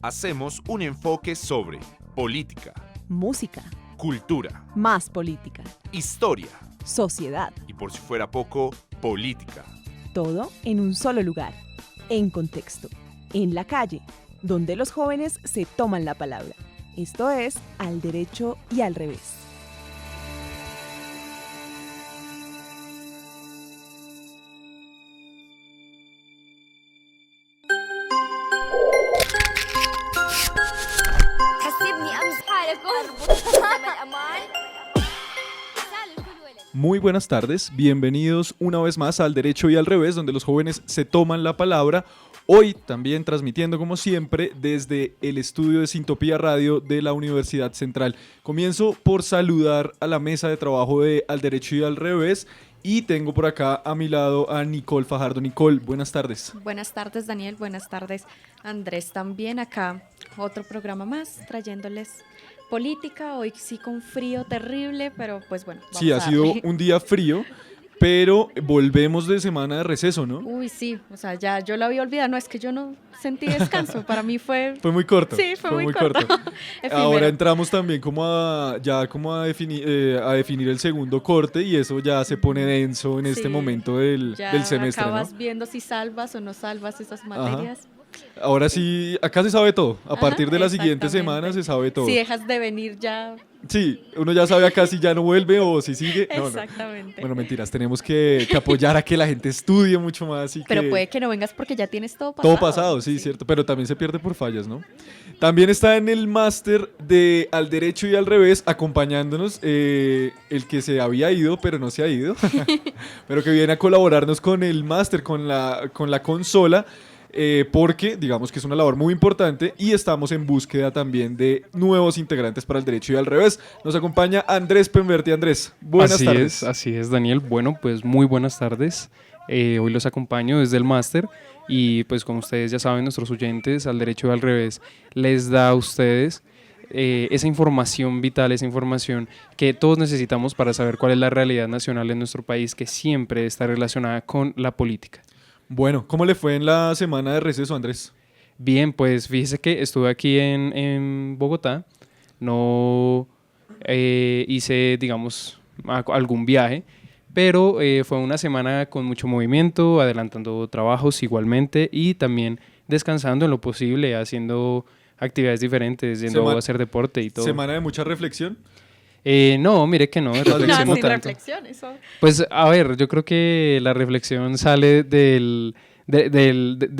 hacemos un enfoque sobre política, música, cultura, más política, historia sociedad, y, por si fuera poco, política. todo en un solo lugar, en contexto, en la calle, donde los jóvenes se toman la palabra. Esto es Al Derecho y al Revés. Muy buenas tardes, bienvenidos una vez más al Derecho y al Revés, donde los jóvenes se toman la palabra. Hoy también transmitiendo como siempre desde el estudio de Sintopía Radio de la Universidad Central. Comienzo por saludar a la mesa de trabajo de Al Derecho y al Revés y tengo por acá a mi lado a Nicole Fajardo. Nicole, buenas tardes. Buenas tardes, Daniel, buenas tardes, Andrés, también acá otro programa más trayéndoles política, hoy sí con frío terrible, pero pues bueno, vamos Sí, ha a sido darle. un día frío, pero volvemos de semana de receso, ¿no? Uy, sí, o sea, ya yo lo había olvidado, no, es que yo no sentí descanso, para mí fue... Fue muy corto. Sí, fue muy corto. Efímero. Ahora entramos también como a definir el segundo corte y eso ya se pone denso en este Sí, momento del semestre, acabas ¿no? viendo si salvas o no salvas esas materias. Ahora sí, acá se sabe todo. A Ajá, partir de la siguiente exactamente. semana se sabe todo. Si dejas de venir ya... Sí, uno ya sabe acá si ya no vuelve o si sigue. No, no. Exactamente. Bueno, mentiras, tenemos que apoyar a que la gente estudie mucho más y Pero que... puede que no vengas porque ya tienes todo pasado. Todo pasado, sí, cierto, pero también se pierde por fallas, ¿no? También está en el máster de Al Derecho y al Revés, acompañándonos el que se había ido, pero no se ha ido, pero que viene a colaborarnos con el máster, con la consola, porque digamos que es una labor muy importante y estamos en búsqueda también de nuevos integrantes para El Derecho y al Revés. Nos acompaña Andrés Penberti. Andrés, buenas tardes. Así es, Daniel. Bueno, pues muy buenas tardes. Hoy los acompaño desde el máster y pues como ustedes ya saben, nuestros oyentes, Al Derecho y al Revés les da a ustedes esa información vital, esa información que todos necesitamos para saber cuál es la realidad nacional en nuestro país, que siempre está relacionada con la política. Bueno, ¿cómo le fue en la semana de receso, Andrés? Bien, pues fíjese que estuve aquí en Bogotá, no hice, digamos, algún viaje, pero fue una semana con mucho movimiento, adelantando trabajos igualmente y también descansando en lo posible, haciendo actividades diferentes, yendo a hacer deporte y todo. ¿Semana de mucha reflexión? No, mire que no, de No, reflexión no sin tanto. reflexión, eso... Pues a ver, yo creo que la reflexión sale del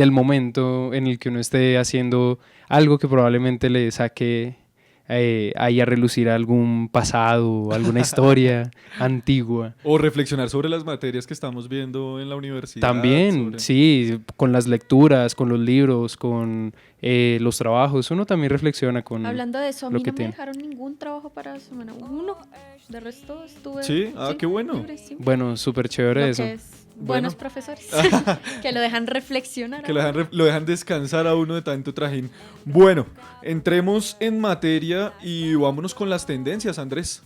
momento en el que uno esté haciendo algo que probablemente le saque ahí a relucir algún pasado, alguna historia antigua. O reflexionar sobre las materias que estamos viendo en la universidad. También, sí, con las lecturas, con los libros, con los trabajos, uno también reflexiona con Hablando de eso, a lo mí que no me tiene. dejaron ningún trabajo para semana 1. De resto estuve... ¿Sí? Ah, qué bueno. libre, sí. Bueno, súper chévere Lo eso. que es Bueno. buenos profesores que lo dejan reflexionar. Que lo dejan descansar a uno de tanto trajín. Bueno, entremos en materia y vámonos con las tendencias, Andrés.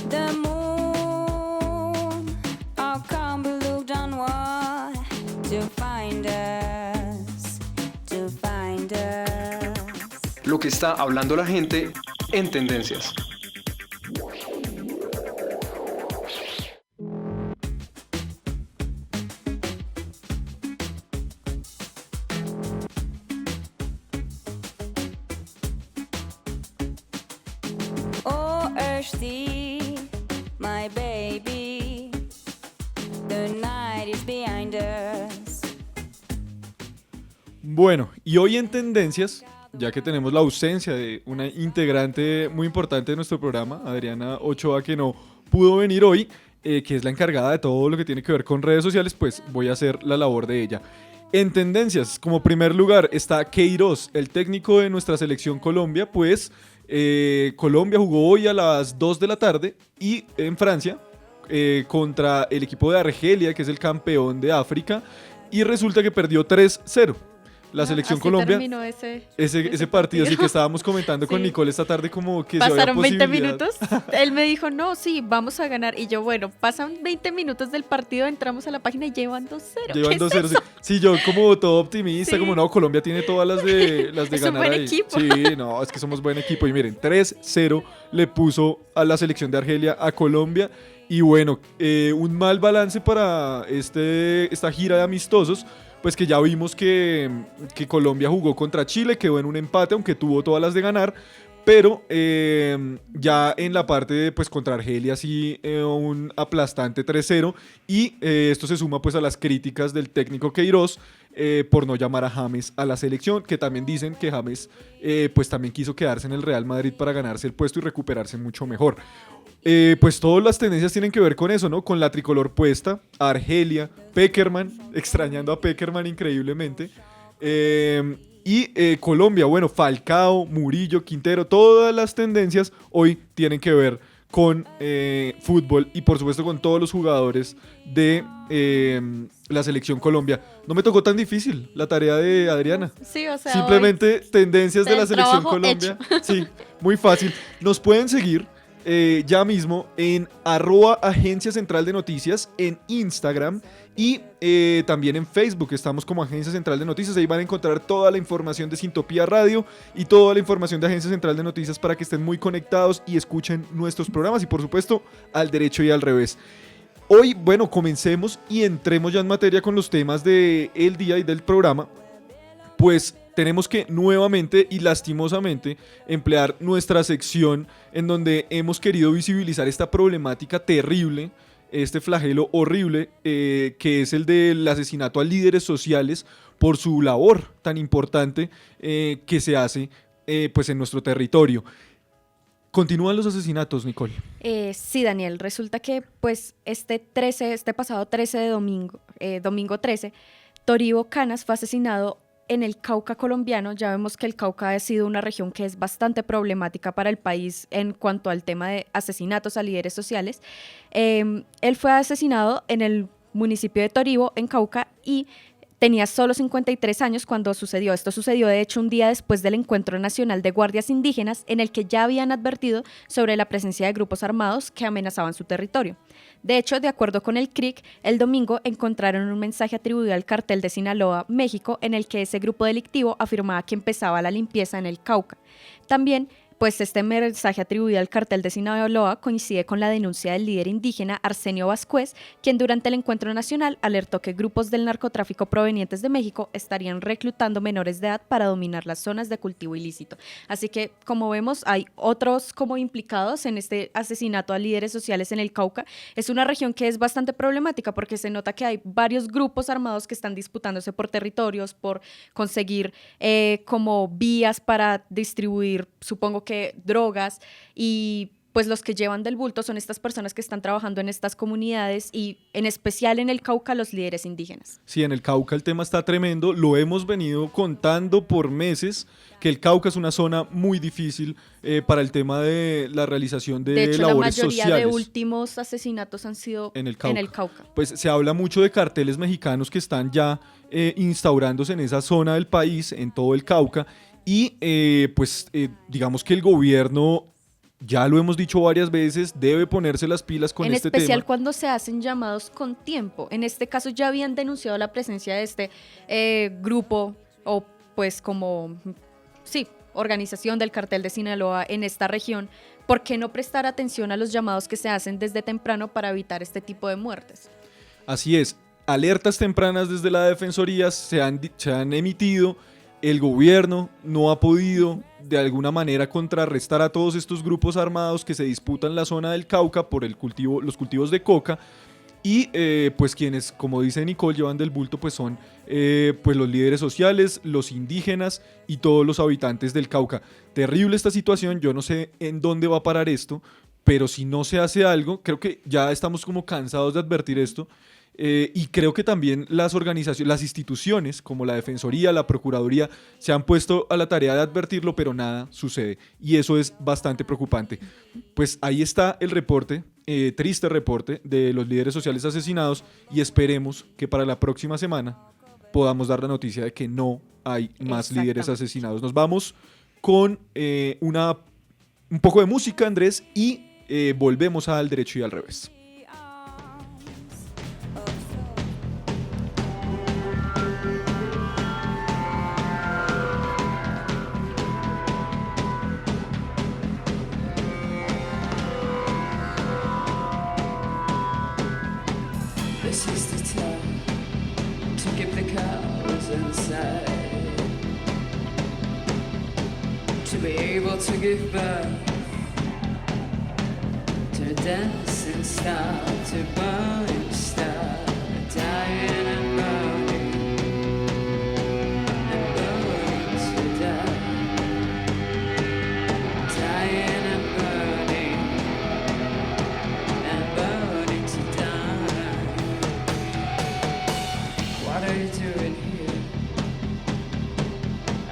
The moon, how come we look downward to find us, to find us. Lo que está hablando la gente en tendencias. Oh, Earthsea, my baby, the night is behind us. Bueno, y hoy en tendencias, ya que tenemos la ausencia de una integrante muy importante de nuestro programa, Adriana Ochoa, que no pudo venir hoy, que es la encargada de todo lo que tiene que ver con redes sociales, pues voy a hacer la labor de ella. En tendencias, como primer lugar está Queiroz, el técnico de nuestra selección Colombia, pues Colombia jugó hoy a las 2 de la tarde y en Francia contra el equipo de Argelia, que es el campeón de África, y resulta que perdió 3-0. la selección Así Colombia. terminó ese Ese partido, así que estábamos comentando con Sí. Nicole esta tarde como que si había Pasaron 20 posibilidad. minutos. Él me dijo, no, sí, vamos a ganar. Y yo, bueno, pasan 20 minutos del partido, entramos a la página y llevan 2-0. Llevan ¿Qué es 2-0. eso? Sí, yo como todo optimista, Sí. como no, Colombia tiene todas las de Es un ganar buen ahí. equipo. Sí, no, es que somos buen equipo. Y miren, 3-0 le puso a la selección de Argelia a Colombia. Y bueno, un mal balance para esta gira de amistosos. Pues que ya vimos que Colombia jugó contra Chile, quedó en un empate, aunque tuvo todas las de ganar. Pero ya en la parte de, pues contra Argelia sí un aplastante 3-0 y esto se suma pues a las críticas del técnico Queiroz por no llamar a James a la selección, que también dicen que James pues también quiso quedarse en el Real Madrid para ganarse el puesto y recuperarse mucho mejor. Pues todas las tendencias tienen que ver con eso, ¿no? Con la tricolor puesta, Argelia, Pekerman, extrañando a Pekerman increíblemente. Y Colombia, bueno, Falcao, Murillo, Quintero, todas las tendencias hoy tienen que ver con fútbol y por supuesto con todos los jugadores de la selección Colombia. No me tocó tan difícil la tarea de Adriana. Sí, o sea, Simplemente tendencias de la el selección trabajo Colombia. Sí, muy fácil. Nos pueden seguir ya mismo en @Agencia Central de Noticias en Instagram y también en Facebook. Estamos como Agencia Central de Noticias. Ahí van a encontrar toda la información de Sintopía Radio y toda la información de Agencia Central de Noticias para que estén muy conectados y escuchen nuestros programas y por supuesto al derecho y al revés. Hoy, bueno, comencemos y entremos ya en materia con los temas del día y del programa. Pues tenemos que nuevamente y lastimosamente emplear nuestra sección en donde hemos querido visibilizar esta problemática terrible, este flagelo horrible que es el del asesinato a líderes sociales por su labor tan importante que se hace pues en nuestro territorio. Continúan los asesinatos, Nicole. Sí, Daniel, resulta que pues este pasado 13 de domingo 13, Toribo Canas fue asesinado en el Cauca colombiano. Ya vemos que el Cauca ha sido una región que es bastante problemática para el país en cuanto al tema de asesinatos a líderes sociales. Él fue asesinado en el municipio de Toribo, en Cauca, y tenía solo 53 años cuando sucedió. Esto sucedió, de hecho, un día después del Encuentro Nacional de Guardias Indígenas, en el que ya habían advertido sobre la presencia de grupos armados que amenazaban su territorio. De hecho, de acuerdo con el CRIC, el domingo encontraron un mensaje atribuido al cartel de Sinaloa, México, en el que ese grupo delictivo afirmaba que empezaba la limpieza en el Cauca. También, pues este mensaje atribuido al cartel de Sinaloa coincide con la denuncia del líder indígena Arsenio Vascuez, quien durante el encuentro nacional alertó que grupos del narcotráfico provenientes de México estarían reclutando menores de edad para dominar las zonas de cultivo ilícito. Así que, como vemos, hay otros como implicados en este asesinato a líderes sociales en el Cauca. Es una región que es bastante problemática porque se nota que hay varios grupos armados que están disputándose por territorios, por conseguir como vías para distribuir, supongo que drogas, y pues los que llevan del bulto son estas personas que están trabajando en estas comunidades y en especial en el Cauca los líderes indígenas. Sí, en el Cauca el tema está tremendo, lo hemos venido contando por meses, que el Cauca es una zona muy difícil para el tema de la realización de hecho, labores la mayoría sociales. de últimos asesinatos han sido en el Cauca. Pues se habla mucho de carteles mexicanos que están ya instaurándose en esa zona del país, en todo el Cauca, y digamos que el gobierno, ya lo hemos dicho varias veces, debe ponerse las pilas con este tema. En especial cuando se hacen llamados con tiempo. En este caso ya habían denunciado la presencia de este grupo o pues como, sí, organización del cartel de Sinaloa en esta región. ¿Por qué no prestar atención a los llamados que se hacen desde temprano para evitar este tipo de muertes? Así es, alertas tempranas desde la Defensoría se han emitido. El gobierno no ha podido de alguna manera contrarrestar a todos estos grupos armados que se disputan la zona del Cauca por los cultivos de coca y pues quienes, como dice Nicole, llevan del bulto pues son pues los líderes sociales, los indígenas y todos los habitantes del Cauca. Terrible esta situación, yo no sé en dónde va a parar esto, pero si no se hace algo, creo que ya estamos como cansados de advertir esto. Y creo que también las organizaciones, las instituciones como la Defensoría, la Procuraduría se han puesto a la tarea de advertirlo, pero nada sucede y eso es bastante preocupante. Pues ahí está el reporte, triste reporte de los líderes sociales asesinados y esperemos que para la próxima semana podamos dar la noticia de que no hay más líderes Exactamente. asesinados. Nos vamos con un poco de música, Andrés, y volvemos al derecho y al revés. This is the time to keep the cows inside, to be able to give birth to a dancing star, to burning star, dying and burning to die, dying and burning to die. What are you doing here?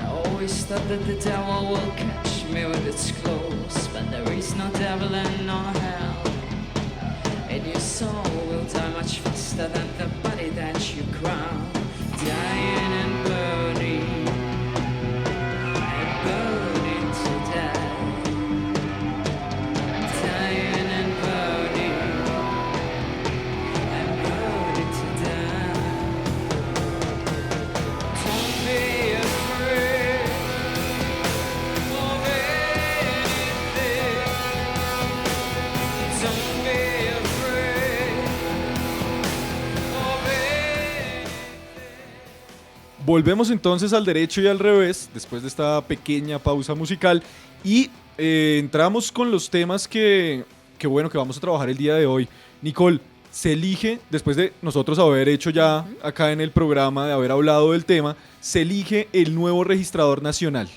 I always thought that the devil will catch me with its claws, but there is no devil and no hell, and your soul will die much faster than the body that you crown, dying and burning to die, dying and burning to die. Don't be afraid of anything. Don't be afraid of anything. Volvemos entonces al derecho y al revés, después de esta pequeña pausa musical, y entramos con los temas que bueno, que vamos a trabajar el día de hoy. Nicole, se elige, después de nosotros haber hecho ya acá en el programa, de haber hablado del tema, se elige el nuevo registrador nacional.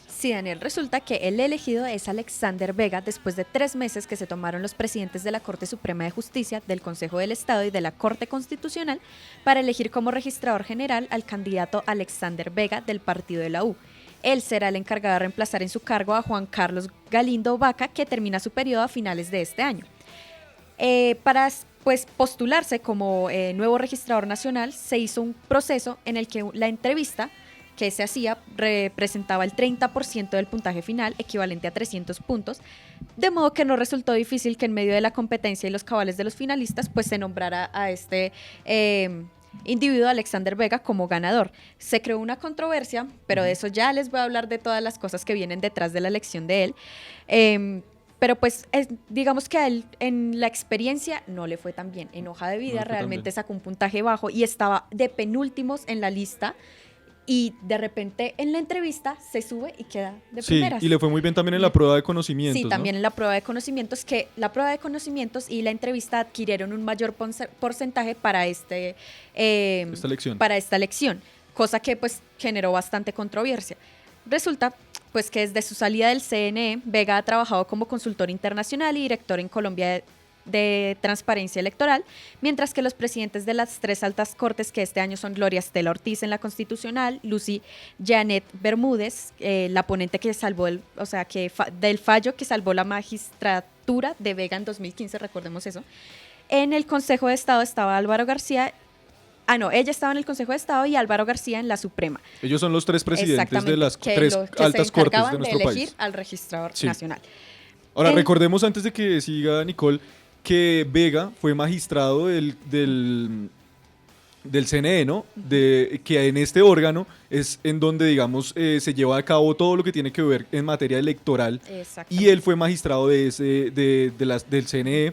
Sí, Daniel, resulta que el elegido es Alexander Vega después de 3 meses que se tomaron los presidentes de la Corte Suprema de Justicia, del Consejo del Estado y de la Corte Constitucional para elegir como registrador general al candidato Alexander Vega del partido de la U. Él será el encargado de reemplazar en su cargo a Juan Carlos Galindo Vaca, que termina su periodo a finales de este año. Para pues, postularse como nuevo registrador nacional, se hizo un proceso en el que la entrevista que se hacía representaba el 30% del puntaje final, equivalente a 300 puntos, de modo que no resultó difícil que en medio de la competencia y los cabales de los finalistas, pues se nombrara a este individuo, Alexander Vega, como ganador. Se creó una controversia, pero de eso ya les voy a hablar, de todas las cosas que vienen detrás de la elección de él. Pero pues digamos que a él en la experiencia no le fue tan bien. En hoja de vida realmente sacó un puntaje bajo y estaba de penúltimos en la lista. Y de repente en la entrevista se sube y queda de primeras. Sí, y le fue muy bien también en la prueba de conocimientos. Sí, también en la prueba de conocimientos, que la prueba de conocimientos y la entrevista adquirieron un mayor porcentaje para esta elección. para esta elección, cosa que pues generó bastante controversia. Resulta pues que desde su salida del CNE, Vega ha trabajado como consultor internacional y director en Colombia de Transparencia Electoral, mientras que los presidentes de las 3 altas cortes, que este año son Gloria Estela Ortiz en la Constitucional, Lucy Janet Bermúdez, la ponente que salvó del fallo que salvó la magistratura de Vega en 2015, recordemos eso. En el Consejo de Estado estaba Álvaro García. Ella estaba en el Consejo de Estado y Álvaro García en la Suprema. Ellos son los 3 presidentes de las que 3 que altas se cortes encargaban de nuestro elegir país. al registrador Sí. nacional. Ahora, recordemos antes de que siga Nicole, que Vega fue magistrado del CNE, ¿no? Que en este órgano es en donde, digamos, se lleva a cabo todo lo que tiene que ver en materia electoral. Y él fue magistrado del CNE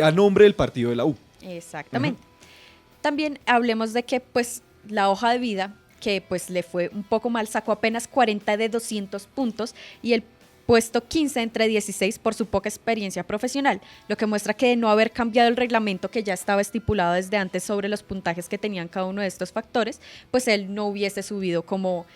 a nombre del partido de la U. Exactamente. También hablemos de que pues la hoja de vida, que pues le fue un poco mal, sacó apenas 40 de 200 puntos y el puesto 15 entre 16 por su poca experiencia profesional, lo que muestra que de no haber cambiado el reglamento que ya estaba estipulado desde antes sobre los puntajes que tenían cada uno de estos factores, pues él no hubiese subido como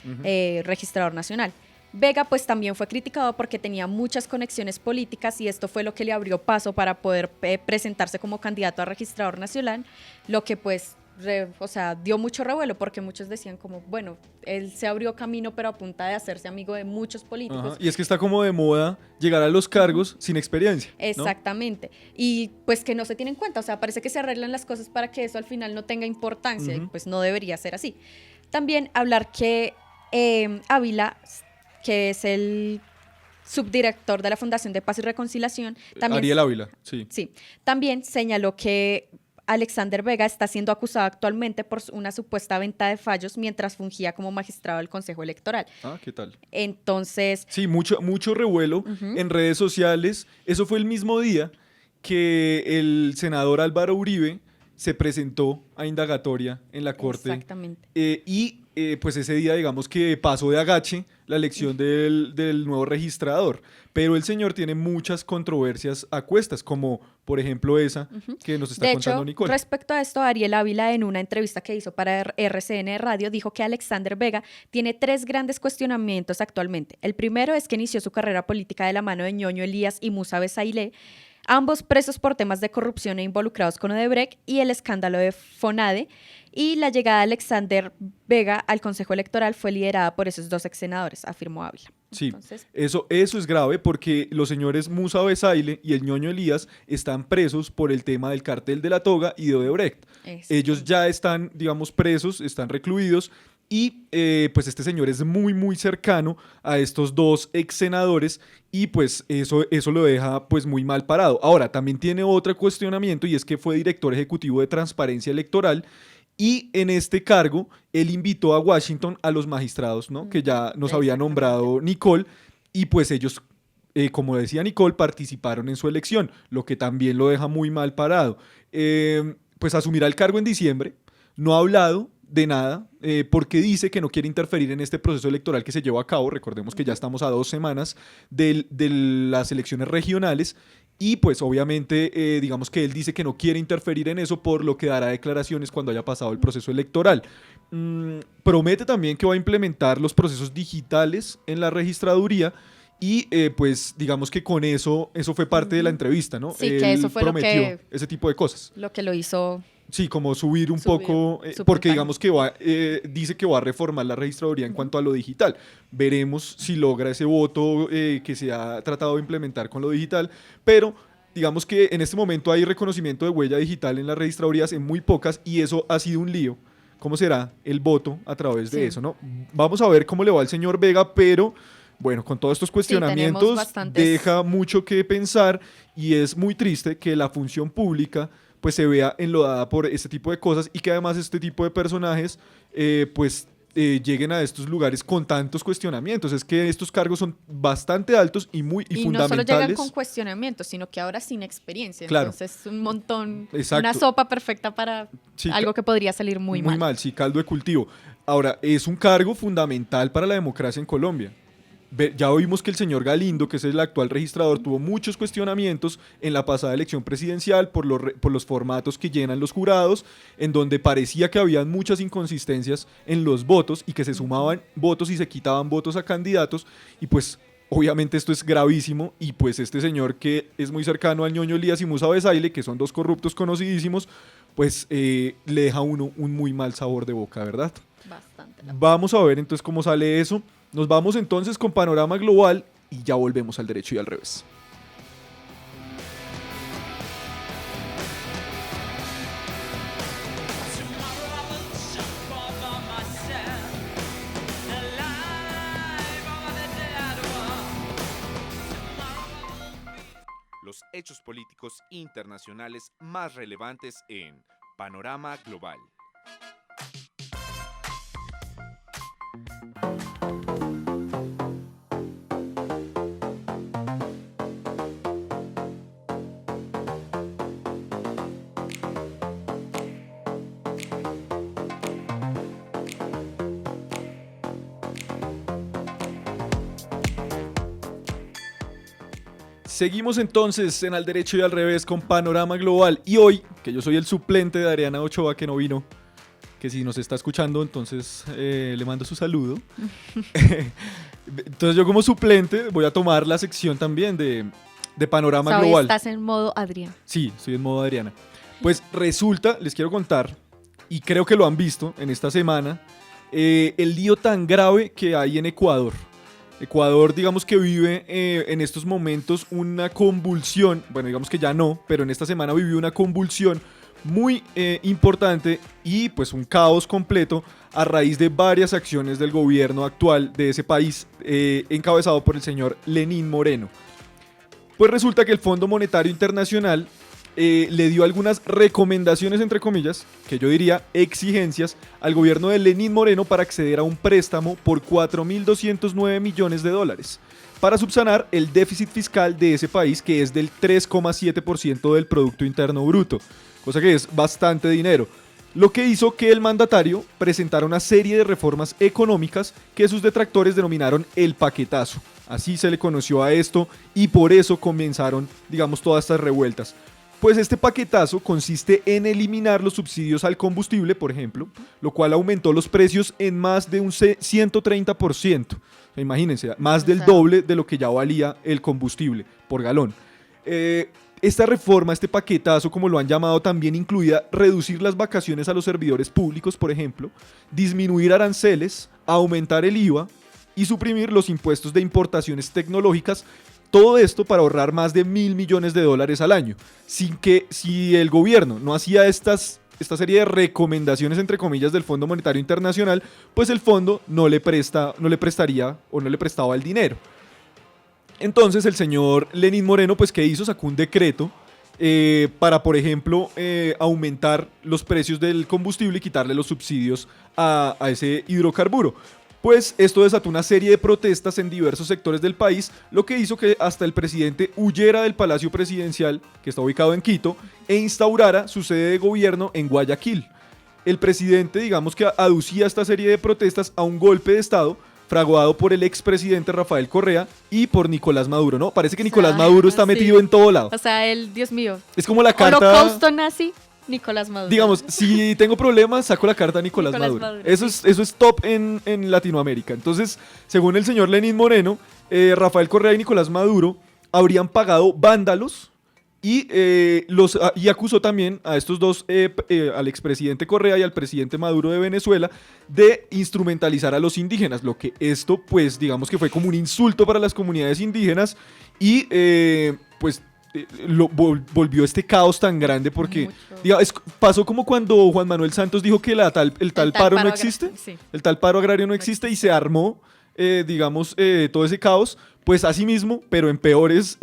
registrador nacional. Vega pues también fue criticado porque tenía muchas conexiones políticas y esto fue lo que le abrió paso para poder presentarse como candidato a registrador nacional, lo que pues o sea, dio mucho revuelo porque muchos decían como, bueno, él se abrió camino pero a punta de hacerse amigo de muchos políticos. Ajá. Y es que está como de moda llegar a los cargos sin experiencia, ¿no? Exactamente. Y pues que no se tiene en cuenta, o sea, parece que se arreglan las cosas para que eso al final no tenga importancia y pues no debería ser así. También hablar que Ávila, que es el subdirector de la Fundación de Paz y Reconciliación, también, Ariel Ávila, sí. sí, también señaló que Alexander Vega está siendo acusado actualmente por una supuesta venta de fallos mientras fungía como magistrado del Consejo Electoral. Ah, ¿qué tal? Entonces, Sí, mucho revuelo en redes sociales. Eso fue el mismo día que el senador Álvaro Uribe se presentó a indagatoria en la Corte. exactamente. Pues ese día, digamos que pasó de agache la elección del nuevo registrador. Pero el señor tiene muchas controversias a cuestas, como por ejemplo esa que nos está De contando hecho, Nicole. respecto a esto, Ariel Ávila en una entrevista que hizo para RCN Radio dijo que Alexander Vega tiene 3 grandes cuestionamientos actualmente. El primero es que inició su carrera política de la mano de Ñoño Elías y Musa Besailé, ambos presos por temas de corrupción e involucrados con Odebrecht y el escándalo de Fonade, y la llegada de Alexander Vega al Consejo Electoral fue liderada por esos 2 ex senadores, afirmó Ávila. Sí, Entonces, eso es grave porque los señores Musa Besaile y el Ñoño Elías están presos por el tema del cartel de la toga y de Odebrecht. Ellos ya están, digamos, presos, están recluidos y pues este señor es muy cercano a estos 2 ex senadores y pues eso lo deja pues muy mal parado. Ahora, también tiene otro cuestionamiento y es que fue director ejecutivo de Transparencia Electoral. Y en este cargo, él invitó a Washington a los magistrados, ¿no? Que ya nos había nombrado Nicole, y pues ellos, como decía Nicole, participaron en su elección, lo que también lo deja muy mal parado. Pues asumirá el cargo en diciembre, no ha hablado de nada, porque dice que no quiere interferir en este proceso electoral que se lleva a cabo. Recordemos que ya estamos a 2 semanas de las elecciones regionales. Y pues obviamente digamos que él dice que no quiere interferir en eso, por lo que dará declaraciones cuando haya pasado el proceso electoral. Promete también que va a implementar los procesos digitales en la registraduría y pues digamos que con eso fue parte de la entrevista, ¿no? Sí, Él que eso fue prometió ese tipo de cosas. lo que lo hizo. Sí, como subir un poco, su porque puntaje. digamos que dice que va a reformar la registraduría en cuanto a lo digital. Veremos si logra ese voto que se ha tratado de implementar con lo digital, pero digamos que en este momento hay reconocimiento de huella digital en las registradurías en muy pocas y eso ha sido un lío. ¿Cómo será el voto a través de eso, no? Vamos a ver cómo le va al señor Vega, pero bueno, con todos estos cuestionamientos deja mucho que pensar y es muy triste que la función pública pues se vea enlodada por este tipo de cosas y que además este tipo de personajes lleguen a estos lugares con tantos cuestionamientos. Es que estos cargos son bastante altos y fundamentales. No solo llegan con cuestionamientos, sino que ahora sin experiencia. Claro. Entonces un montón, Exacto. una sopa perfecta para algo que podría salir muy mal. Muy mal, sí, caldo de cultivo. Ahora, es un cargo fundamental para la democracia en Colombia. Ya oímos que el señor Galindo, que es el actual registrador, tuvo muchos cuestionamientos en la pasada elección presidencial por los formatos que llenan los jurados, en donde parecía que habían muchas inconsistencias en los votos y que se sumaban votos y se quitaban votos a candidatos, y pues obviamente esto es gravísimo, y pues este señor que es muy cercano al Ñoño Elías y Musa Besaile, que son 2 corruptos conocidísimos, pues le deja a uno un muy mal sabor de boca, ¿verdad? Bastante. Vamos a ver entonces cómo sale eso. Nos vamos entonces con Panorama Global y ya volvemos al derecho y al revés. Los hechos políticos internacionales más relevantes en Panorama Global. Seguimos entonces en Al Derecho y al Revés con Panorama Global. Y hoy, que yo soy el suplente de Adriana Ochoa, que no vino, que si nos está escuchando, entonces le mando su saludo. Entonces yo como suplente voy a tomar la sección también de Panorama Global. Estás en modo Adrián. Sí, estoy en modo Adriana. Pues resulta, les quiero contar y creo que lo han visto en esta semana, el lío tan grave que hay en Ecuador. Ecuador, digamos que vive en estos momentos una convulsión, bueno, digamos que ya no, pero en esta semana vivió una convulsión muy importante y pues un caos completo a raíz de varias acciones del gobierno actual de ese país, encabezado por el señor Lenín Moreno. Pues resulta que el Fondo Monetario Internacional le dio algunas recomendaciones, entre comillas, que yo diría exigencias, al gobierno de Lenín Moreno para acceder a un préstamo por 4.209 millones de dólares para subsanar el déficit fiscal de ese país, que es del 3,7% del Producto Interno Bruto, cosa que es bastante dinero. Lo que hizo que el mandatario presentara una serie de reformas económicas que sus detractores denominaron el paquetazo. Así se le conoció a esto y por eso comenzaron, digamos, todas estas revueltas. Pues este paquetazo consiste en eliminar los subsidios al combustible, por ejemplo, lo cual aumentó los precios en más de un 130%. O sea, imagínense, más del doble de lo que ya valía el combustible por galón. Esta reforma, este paquetazo, como lo han llamado, también incluía reducir las vacaciones a los servidores públicos, por ejemplo, disminuir aranceles, aumentar el IVA y suprimir los impuestos de importaciones tecnológicas. Todo esto para ahorrar más de 1.000 millones de dólares al año, sin que si el gobierno no hacía esta serie de recomendaciones, entre comillas, del Fondo Monetario Internacional, pues el fondo no le prestaría o no le prestaba el dinero. Entonces el señor Lenín Moreno, pues ¿qué hizo? Sacó un decreto para, por ejemplo, aumentar los precios del combustible y quitarle los subsidios a ese hidrocarburo. Pues esto desató una serie de protestas en diversos sectores del país, lo que hizo que hasta el presidente huyera del Palacio Presidencial, que está ubicado en Quito, e instaurara su sede de gobierno en Guayaquil. El presidente, digamos que aducía esta serie de protestas a un golpe de Estado fraguado por el expresidente Rafael Correa y por Nicolás Maduro, ¿no? Parece que Nicolás Maduro está metido en todo lado. O sea, él, Dios mío. Es como la carta... Holocausto nazi, Nicolás Maduro. Digamos, si tengo problemas, saco la carta a Nicolás Maduro. Eso es top en Latinoamérica. Entonces, según el señor Lenín Moreno, Rafael Correa y Nicolás Maduro habrían pagado vándalos y acusó también a estos dos, al expresidente Correa y al presidente Maduro de Venezuela, de instrumentalizar a los indígenas. Lo que esto, pues, digamos que fue como un insulto para las comunidades indígenas y, pues, volvió este caos tan grande porque pasó como cuando Juan Manuel Santos dijo que el tal paro no existe, sí. El tal paro agrario no existe y se armó, todo ese caos. Pues así mismo, pero en peores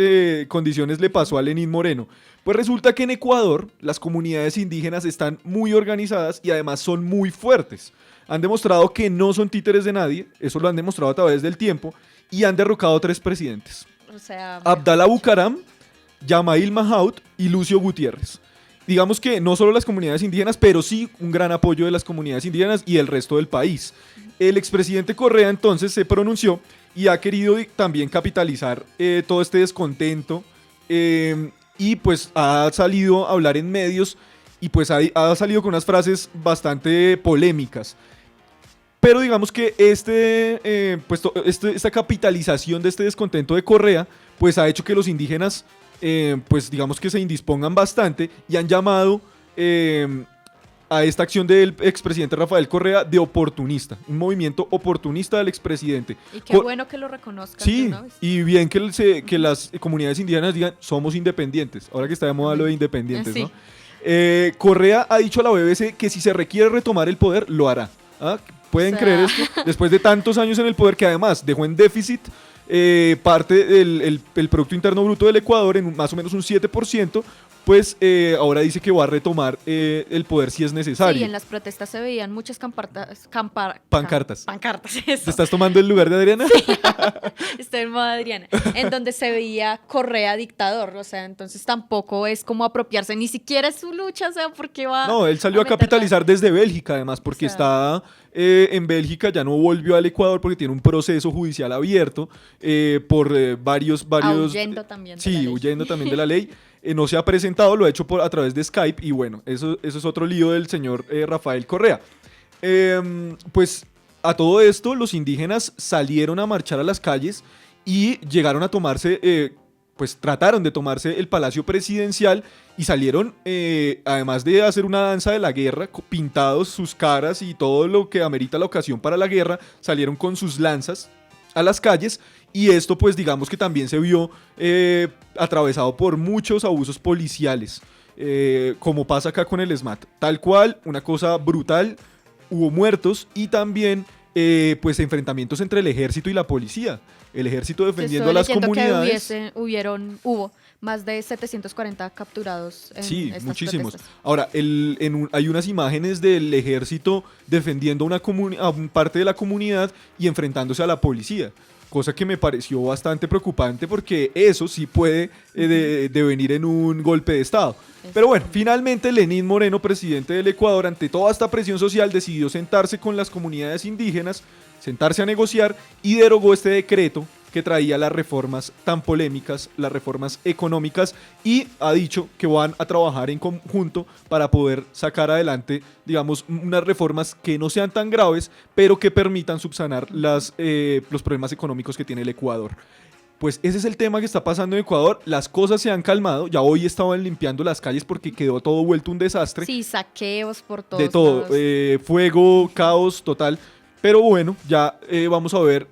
condiciones le pasó a Lenín Moreno. Pues resulta que en Ecuador las comunidades indígenas están muy organizadas y además son muy fuertes. Han demostrado que no son títeres de nadie, eso lo han demostrado a través del tiempo, y han derrocado 3 presidentes. O sea, Abdalá Bucaram, Yamail Mahaut y Lucio Gutiérrez. Digamos que no solo las comunidades indígenas, pero sí un gran apoyo de las comunidades indígenas y el resto del país. El expresidente Correa entonces se pronunció y ha querido también capitalizar todo este descontento y pues ha salido a hablar en medios y pues ha salido con unas frases bastante polémicas. Pero digamos que esta capitalización de este descontento de Correa pues ha hecho que los indígenas pues digamos que se indispongan bastante y han llamado a esta acción del expresidente Rafael Correa de oportunista, un movimiento oportunista del expresidente. Y qué bueno que lo reconozcan. Sí, y bien que las comunidades indígenas digan somos independientes, ahora que está de moda lo de independientes, sí. ¿No? Correa ha dicho a la BBC que si se requiere retomar el poder, lo hará. ¿Ah? ¿Pueden creer esto? Después de tantos años en el poder, que además dejó en déficit parte del Producto Interno Bruto del Ecuador en más o menos un 7%, pues ahora dice que va a retomar el poder si es necesario. Sí, en las protestas se veían muchas pancartas. Pancartas, eso. ¿Te estás tomando el lugar de Adriana? Sí, estoy en modo Adriana. En donde se veía Correa dictador, o sea, entonces tampoco es como apropiarse, ni siquiera es su lucha, o sea, porque va... No, él salió a capitalizar desde Bélgica, además, porque está en Bélgica, ya no volvió al Ecuador porque tiene un proceso judicial abierto por varios... Huyendo también de la ley. Huyendo también de la ley. No se ha presentado, lo ha hecho a través de Skype y bueno, eso es otro lío del señor Rafael Correa. Pues a todo esto los indígenas salieron a marchar a las calles y llegaron a tomarse pues trataron de tomarse el Palacio Presidencial y salieron, además de hacer una danza de la guerra, pintados sus caras y todo lo que amerita la ocasión para la guerra, salieron con sus lanzas a las calles, y esto pues digamos que también se vio atravesado por muchos abusos policiales, como pasa acá con el SMAT, tal cual, una cosa brutal, hubo muertos y también pues enfrentamientos entre el ejército y la policía, el ejército defendiendo a las comunidades. Hubo más de 740 capturados en Sí, estas muchísimos. protestas. Ahora, hay unas imágenes del ejército defendiendo a un parte de la comunidad y enfrentándose a la policía, cosa que me pareció bastante preocupante porque eso sí puede devenir en un golpe de Estado. Pero bueno, finalmente Lenín Moreno, presidente del Ecuador, ante toda esta presión social, decidió sentarse con las comunidades indígenas, sentarse a negociar y derogó este decreto que traía las reformas tan polémicas, las reformas económicas, y ha dicho que van a trabajar en conjunto para poder sacar adelante, digamos, unas reformas que no sean tan graves, pero que permitan subsanar los problemas económicos que tiene el Ecuador. Pues ese es el tema que está pasando en Ecuador. Las cosas se han calmado. Ya hoy estaban limpiando las calles porque quedó todo vuelto un desastre. Sí, saqueos por todos De todo, lados. fuego, caos total. Pero bueno, ya vamos a ver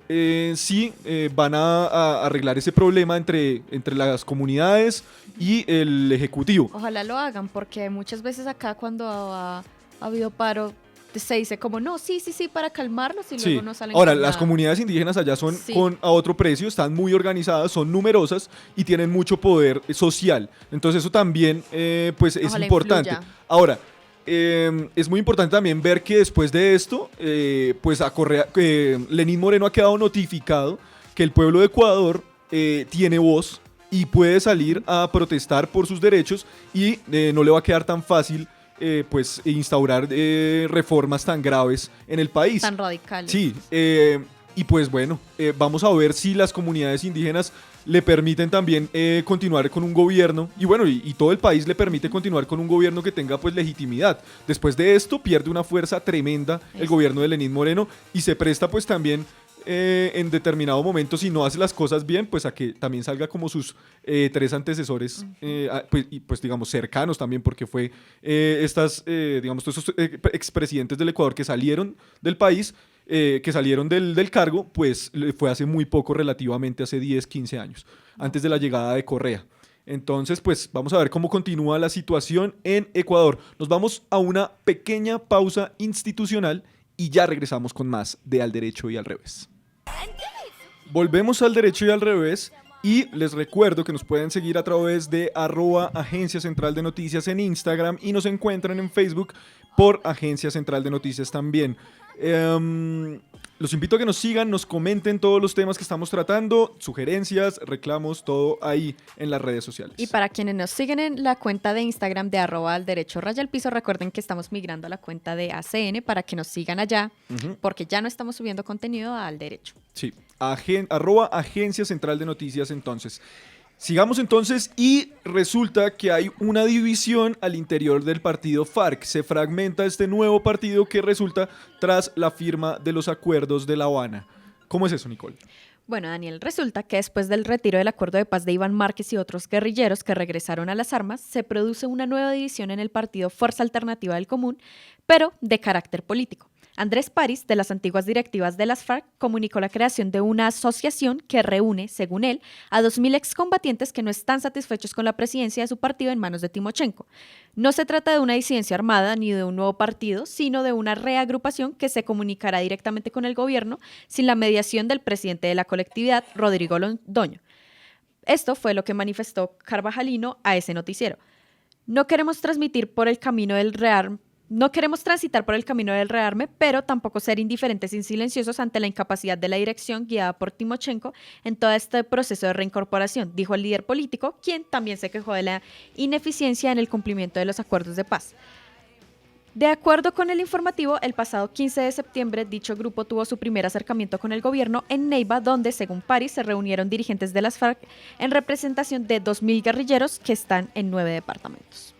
si van a arreglar ese problema entre las comunidades y el Ejecutivo. Ojalá lo hagan, porque muchas veces acá cuando ha habido paro se dice como, no, sí, para calmarlos, y Sí. luego no salen Ahora, con las nada. comunidades indígenas allá son Sí. a otro precio, están muy organizadas, son numerosas y tienen mucho poder social. Entonces eso también pues es Ojalá importante. influya. Ahora, es muy importante también ver que después de esto, pues Lenín Moreno ha quedado notificado que el pueblo de Ecuador tiene voz y puede salir a protestar por sus derechos, y no le va a quedar tan fácil pues instaurar reformas tan graves en el país. Tan radicales. Sí, y pues bueno, vamos a ver si las comunidades indígenas le permiten también continuar con un gobierno, y bueno, y todo el país le permite continuar con un gobierno que tenga pues legitimidad. Después de esto pierde una fuerza tremenda el gobierno de Lenín Moreno, y se presta pues también en determinado momento, si no hace las cosas bien, pues a que también salga como sus tres antecesores, pues digamos cercanos también, porque fue digamos, todos estos expresidentes del Ecuador que salieron del país, que salieron del cargo, pues fue hace muy poco, relativamente hace 10, 15 años, antes de la llegada de Correa. Entonces, pues vamos a ver cómo continúa la situación en Ecuador. Nos vamos a una pequeña pausa institucional y ya regresamos con más de Al Derecho y al Revés. Volvemos al Derecho y al Revés, y les recuerdo que nos pueden seguir a través de @Agencia Central de Noticias en Instagram, y nos encuentran en Facebook por Agencia Central de Noticias también. Los invito a que nos sigan, nos comenten todos los temas que estamos tratando, sugerencias, reclamos, todo ahí en las redes sociales. Y para quienes nos siguen en la cuenta de Instagram de @alderecho_piso, recuerden que estamos migrando a la cuenta de ACN para que nos sigan allá, porque ya no estamos subiendo contenido al derecho. Sí, @Agencia Central de Noticias. Entonces, sigamos entonces, y resulta que hay una división al interior del partido FARC. Se fragmenta este nuevo partido que resulta tras la firma de los acuerdos de La Habana. ¿Cómo es eso, Nicole? Bueno, Daniel, resulta que después del retiro del acuerdo de paz de Iván Márquez y otros guerrilleros que regresaron a las armas, se produce una nueva división en el partido Fuerza Alternativa del Común, pero de carácter político. Andrés París, de las antiguas directivas de las FARC, comunicó la creación de una asociación que reúne, según él, a 2.000 excombatientes que no están satisfechos con la presidencia de su partido en manos de Timochenko. No se trata de una disidencia armada ni de un nuevo partido, sino de una reagrupación que se comunicará directamente con el gobierno sin la mediación del presidente de la colectividad, Rodrigo Londoño. Esto fue lo que manifestó Carvajalino a ese noticiero. No queremos transitar por el camino del rearme, pero tampoco ser indiferentes y silenciosos ante la incapacidad de la dirección guiada por Timochenko en todo este proceso de reincorporación, dijo el líder político, quien también se quejó de la ineficiencia en el cumplimiento de los acuerdos de paz. De acuerdo con el informativo, el pasado 15 de septiembre, dicho grupo tuvo su primer acercamiento con el gobierno en Neiva, donde, según París, se reunieron dirigentes de las FARC en representación de 2.000 guerrilleros que están en 9 departamentos.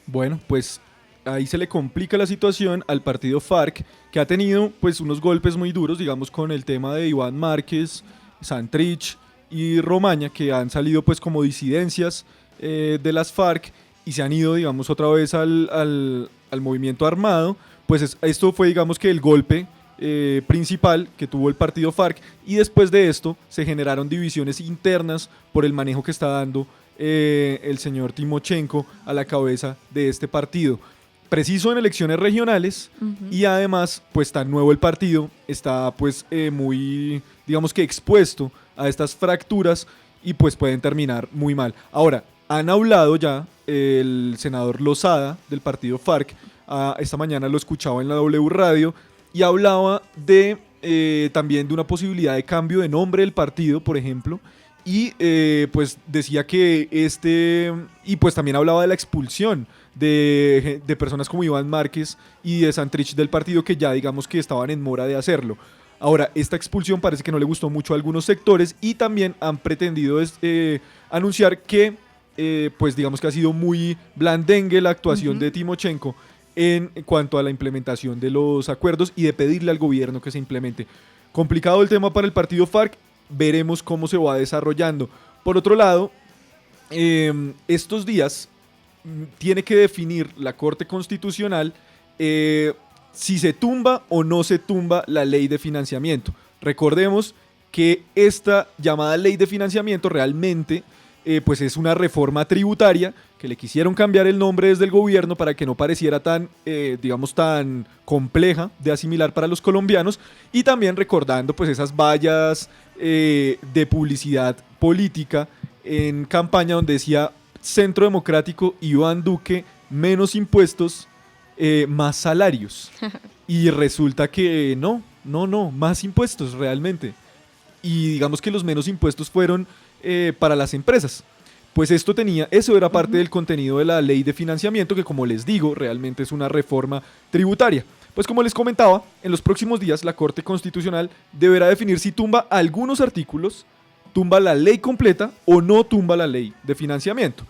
Bueno, pues ahí se le complica la situación al partido FARC, que ha tenido pues unos golpes muy duros, digamos, con el tema de Iván Márquez, Santrich y Romaña, que han salido pues como disidencias de las FARC y se han ido, digamos, otra vez al movimiento armado, pues esto fue, digamos, que el golpe principal que tuvo el partido FARC, y después de esto se generaron divisiones internas por el manejo que está dando el señor Timochenko a la cabeza de este partido. Preciso en elecciones regionales, y además pues tan nuevo el partido, está pues muy, digamos que expuesto a estas fracturas y pues pueden terminar muy mal. Ahora, han hablado ya el senador Lozada del partido FARC, esta mañana lo escuchaba en la W Radio y hablaba de también de una posibilidad de cambio de nombre del partido, por ejemplo, y pues decía que y pues también hablaba de la expulsión de personas como Iván Márquez y de Santrich del partido, que ya digamos que estaban en mora de hacerlo. Ahora, esta expulsión parece que no le gustó mucho a algunos sectores y también han pretendido anunciar que pues digamos que ha sido muy blandengue la actuación de Timochenko en cuanto a la implementación de los acuerdos y de pedirle al gobierno que se implemente. Complicado el tema para el partido FARC, veremos cómo se va desarrollando. Por otro lado, estos días tiene que definir la Corte Constitucional si se tumba o no se tumba la ley de financiamiento. Recordemos que esta llamada ley de financiamiento realmente pues es una reforma tributaria que le quisieron cambiar el nombre desde el gobierno para que no pareciera tan, digamos, tan compleja de asimilar para los colombianos, y también recordando pues esas vallas de publicidad política en campaña donde decía Centro Democrático, Iván Duque, menos impuestos, más salarios. Y resulta que no, más impuestos realmente. Y digamos que los menos impuestos fueron para las empresas. Pues eso era parte del contenido de la ley de financiamiento, que como les digo, realmente es una reforma tributaria. Pues como les comentaba, en los próximos días la Corte Constitucional deberá definir si tumba algunos artículos, tumba la ley completa o no tumba la ley de financiamiento.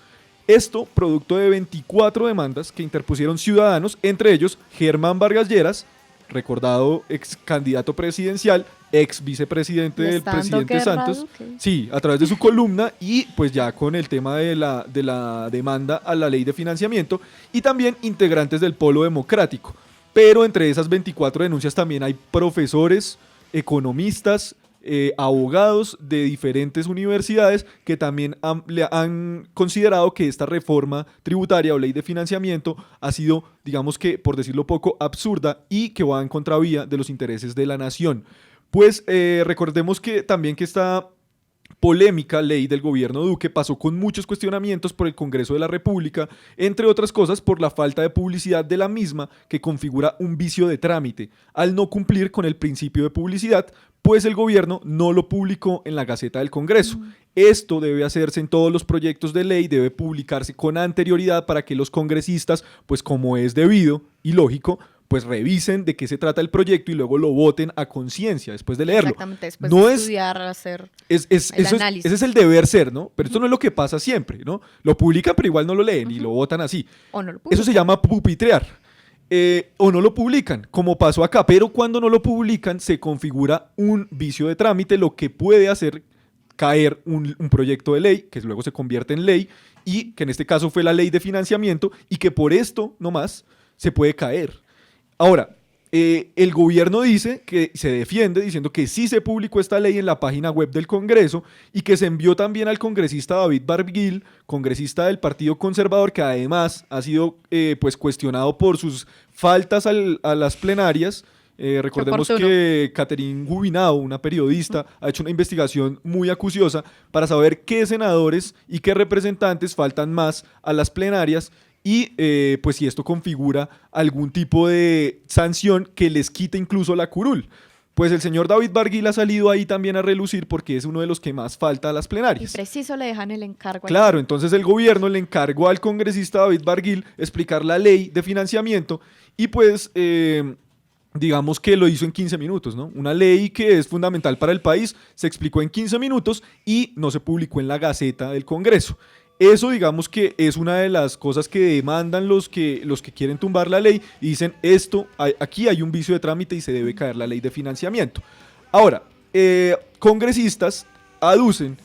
Esto producto de 24 demandas que interpusieron ciudadanos, entre ellos Germán Vargas Lleras, recordado ex candidato presidencial, ex vicepresidente del presidente Santos, sí, a través de su columna, y pues ya con el tema de la demanda a la ley de financiamiento, y también integrantes del Polo Democrático. Pero entre esas 24 denuncias también hay profesores, economistas, abogados de diferentes universidades que también han considerado que esta reforma tributaria o ley de financiamiento ha sido, digamos que, por decirlo poco, absurda y que va en contravía de los intereses de la nación. Pues recordemos que también que esta polémica ley del gobierno Duque pasó con muchos cuestionamientos por el Congreso de la República, entre otras cosas por la falta de publicidad de la misma, que configura un vicio de trámite, al no cumplir con el principio de publicidad, pues el gobierno no lo publicó en la Gaceta del Congreso. Esto debe hacerse en todos los proyectos de ley, debe publicarse con anterioridad para que los congresistas, pues como es debido y lógico, pues revisen de qué se trata el proyecto y luego lo voten a conciencia después de leerlo. Exactamente, después no de es, estudiar, hacer el análisis. Ese es el deber ser, ¿no? Pero esto no es lo que pasa siempre, ¿no? Lo publican pero igual no lo leen y lo votan así. O no lo publican. Eso se llama pupitrear. O no lo publican, como pasó acá, pero cuando no lo publican se configura un vicio de trámite, lo que puede hacer caer un proyecto de ley, que luego se convierte en ley, y que en este caso fue la ley de financiamiento, y que por esto nomás se puede caer. Ahora, el gobierno dice que se defiende diciendo que sí se publicó esta ley en la página web del Congreso y que se envió también al congresista David Barguil, congresista del Partido Conservador, que además ha sido pues cuestionado por sus faltas a las plenarias. Recordemos que Catherine Gubinao, una periodista, ha hecho una investigación muy acuciosa para saber qué senadores y qué representantes faltan más a las plenarias y pues si esto configura algún tipo de sanción que les quite incluso la curul. Pues el señor David Barguil ha salido ahí también a relucir porque es uno de los que más falta a las plenarias. Y preciso le dejan el encargo. Claro, entonces el gobierno le encargó al congresista David Barguil explicar la ley de financiamiento y pues digamos que lo hizo en 15 minutos, ¿no? Una ley que es fundamental para el país, se explicó en 15 minutos y no se publicó en la Gaceta del Congreso. Eso digamos que es una de las cosas que demandan los que quieren tumbar la ley y dicen aquí hay un vicio de trámite y se debe caer la ley de financiamiento. Ahora, congresistas aducen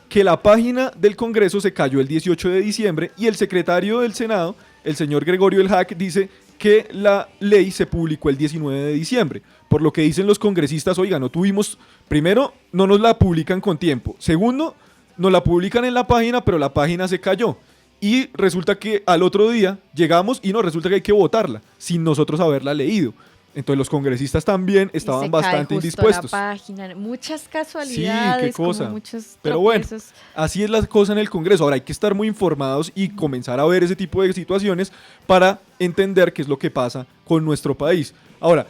que la página del Congreso se cayó el 18 de diciembre y el secretario del Senado, el señor Gregorio El Hack, dice que la ley se publicó el 19 de diciembre. Por lo que dicen los congresistas, oiga, no tuvimos, primero, no nos la publican con tiempo. Segundo, nos la publican en la página, pero la página se cayó. Y resulta que al otro día llegamos y no, resulta que hay que votarla, sin nosotros haberla leído. Entonces los congresistas también estaban bastante indispuestos. La página, muchas casualidades, sí, qué cosa. como muchos Pero bueno, tropiezos. así es la cosa en el Congreso. Ahora hay que estar muy informados y comenzar a ver ese tipo de situaciones para entender qué es lo que pasa con nuestro país. Ahora,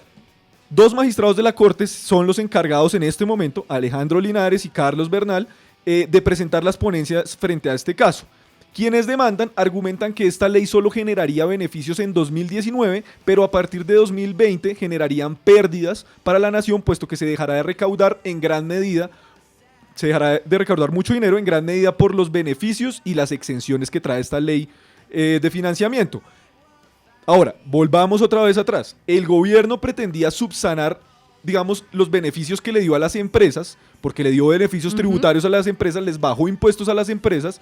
2 magistrados de la Corte son los encargados en este momento, Alejandro Linares y Carlos Bernal, de presentar las ponencias frente a este caso. Quienes demandan argumentan que esta ley solo generaría beneficios en 2019, pero a partir de 2020 generarían pérdidas para la nación, puesto que se dejará de recaudar en gran medida, se dejará de recaudar mucho dinero en gran medida por los beneficios y las exenciones que trae esta ley de financiamiento. Ahora, volvamos otra vez atrás. El gobierno pretendía subsanar, digamos, los beneficios que le dio a las empresas, porque le dio beneficios tributarios a las empresas, les bajó impuestos a las empresas.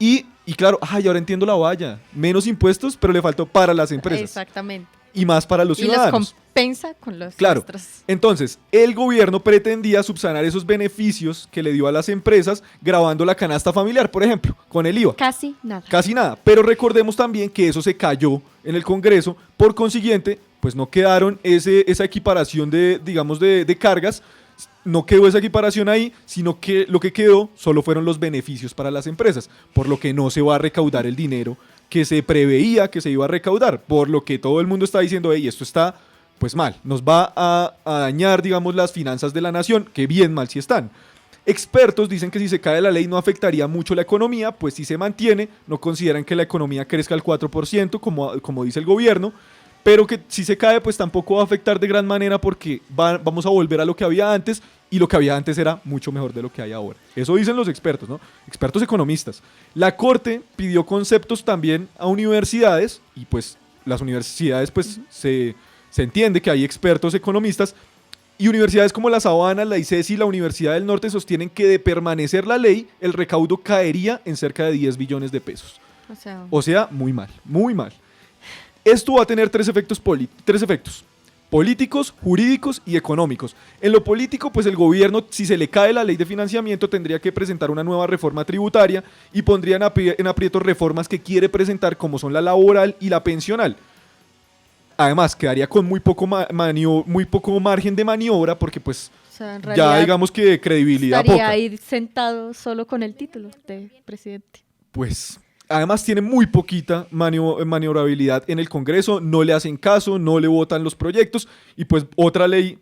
Y claro, ahora entiendo la valla. Menos impuestos, pero le faltó para las empresas. Exactamente. Y más para los ciudadanos. Y los compensa con los Claro. extras. Entonces, el gobierno pretendía subsanar esos beneficios que le dio a las empresas grabando la canasta familiar, por ejemplo, con el IVA. Casi nada. Casi nada. Pero recordemos también que eso se cayó en el Congreso. Por consiguiente, pues no quedaron esa equiparación de cargas. No quedó esa equiparación ahí, sino que lo que quedó solo fueron los beneficios para las empresas, por lo que no se va a recaudar el dinero que se preveía que se iba a recaudar, por lo que todo el mundo está diciendo, esto está pues mal, nos va a dañar, digamos, las finanzas de la nación, que bien mal sí están. Expertos dicen que si se cae la ley no afectaría mucho la economía, pues si se mantiene, no consideran que la economía crezca al 4%, como dice el gobierno, pero que si se cae pues tampoco va a afectar de gran manera porque vamos a volver a lo que había antes y lo que había antes era mucho mejor de lo que hay ahora. Eso dicen los expertos, ¿no? Expertos economistas. La Corte pidió conceptos también a universidades y pues las universidades pues se entiende que hay expertos economistas y universidades como la Sabana, la ICESI y la Universidad del Norte sostienen que de permanecer la ley el recaudo caería en cerca de 10 billones de pesos. O sea, muy mal, muy mal. Esto va a tener tres efectos políticos, jurídicos y económicos. En lo político, pues el gobierno, si se le cae la ley de financiamiento, tendría que presentar una nueva reforma tributaria y pondría en aprietos reformas que quiere presentar, como son la laboral y la pensional. Además, quedaría con muy poco margen de maniobra porque pues ya digamos que credibilidad estaría poca. Ahí sentado solo con el título de presidente. Pues además tiene muy poquita maniobrabilidad en el Congreso, no le hacen caso, no le votan los proyectos y pues otra ley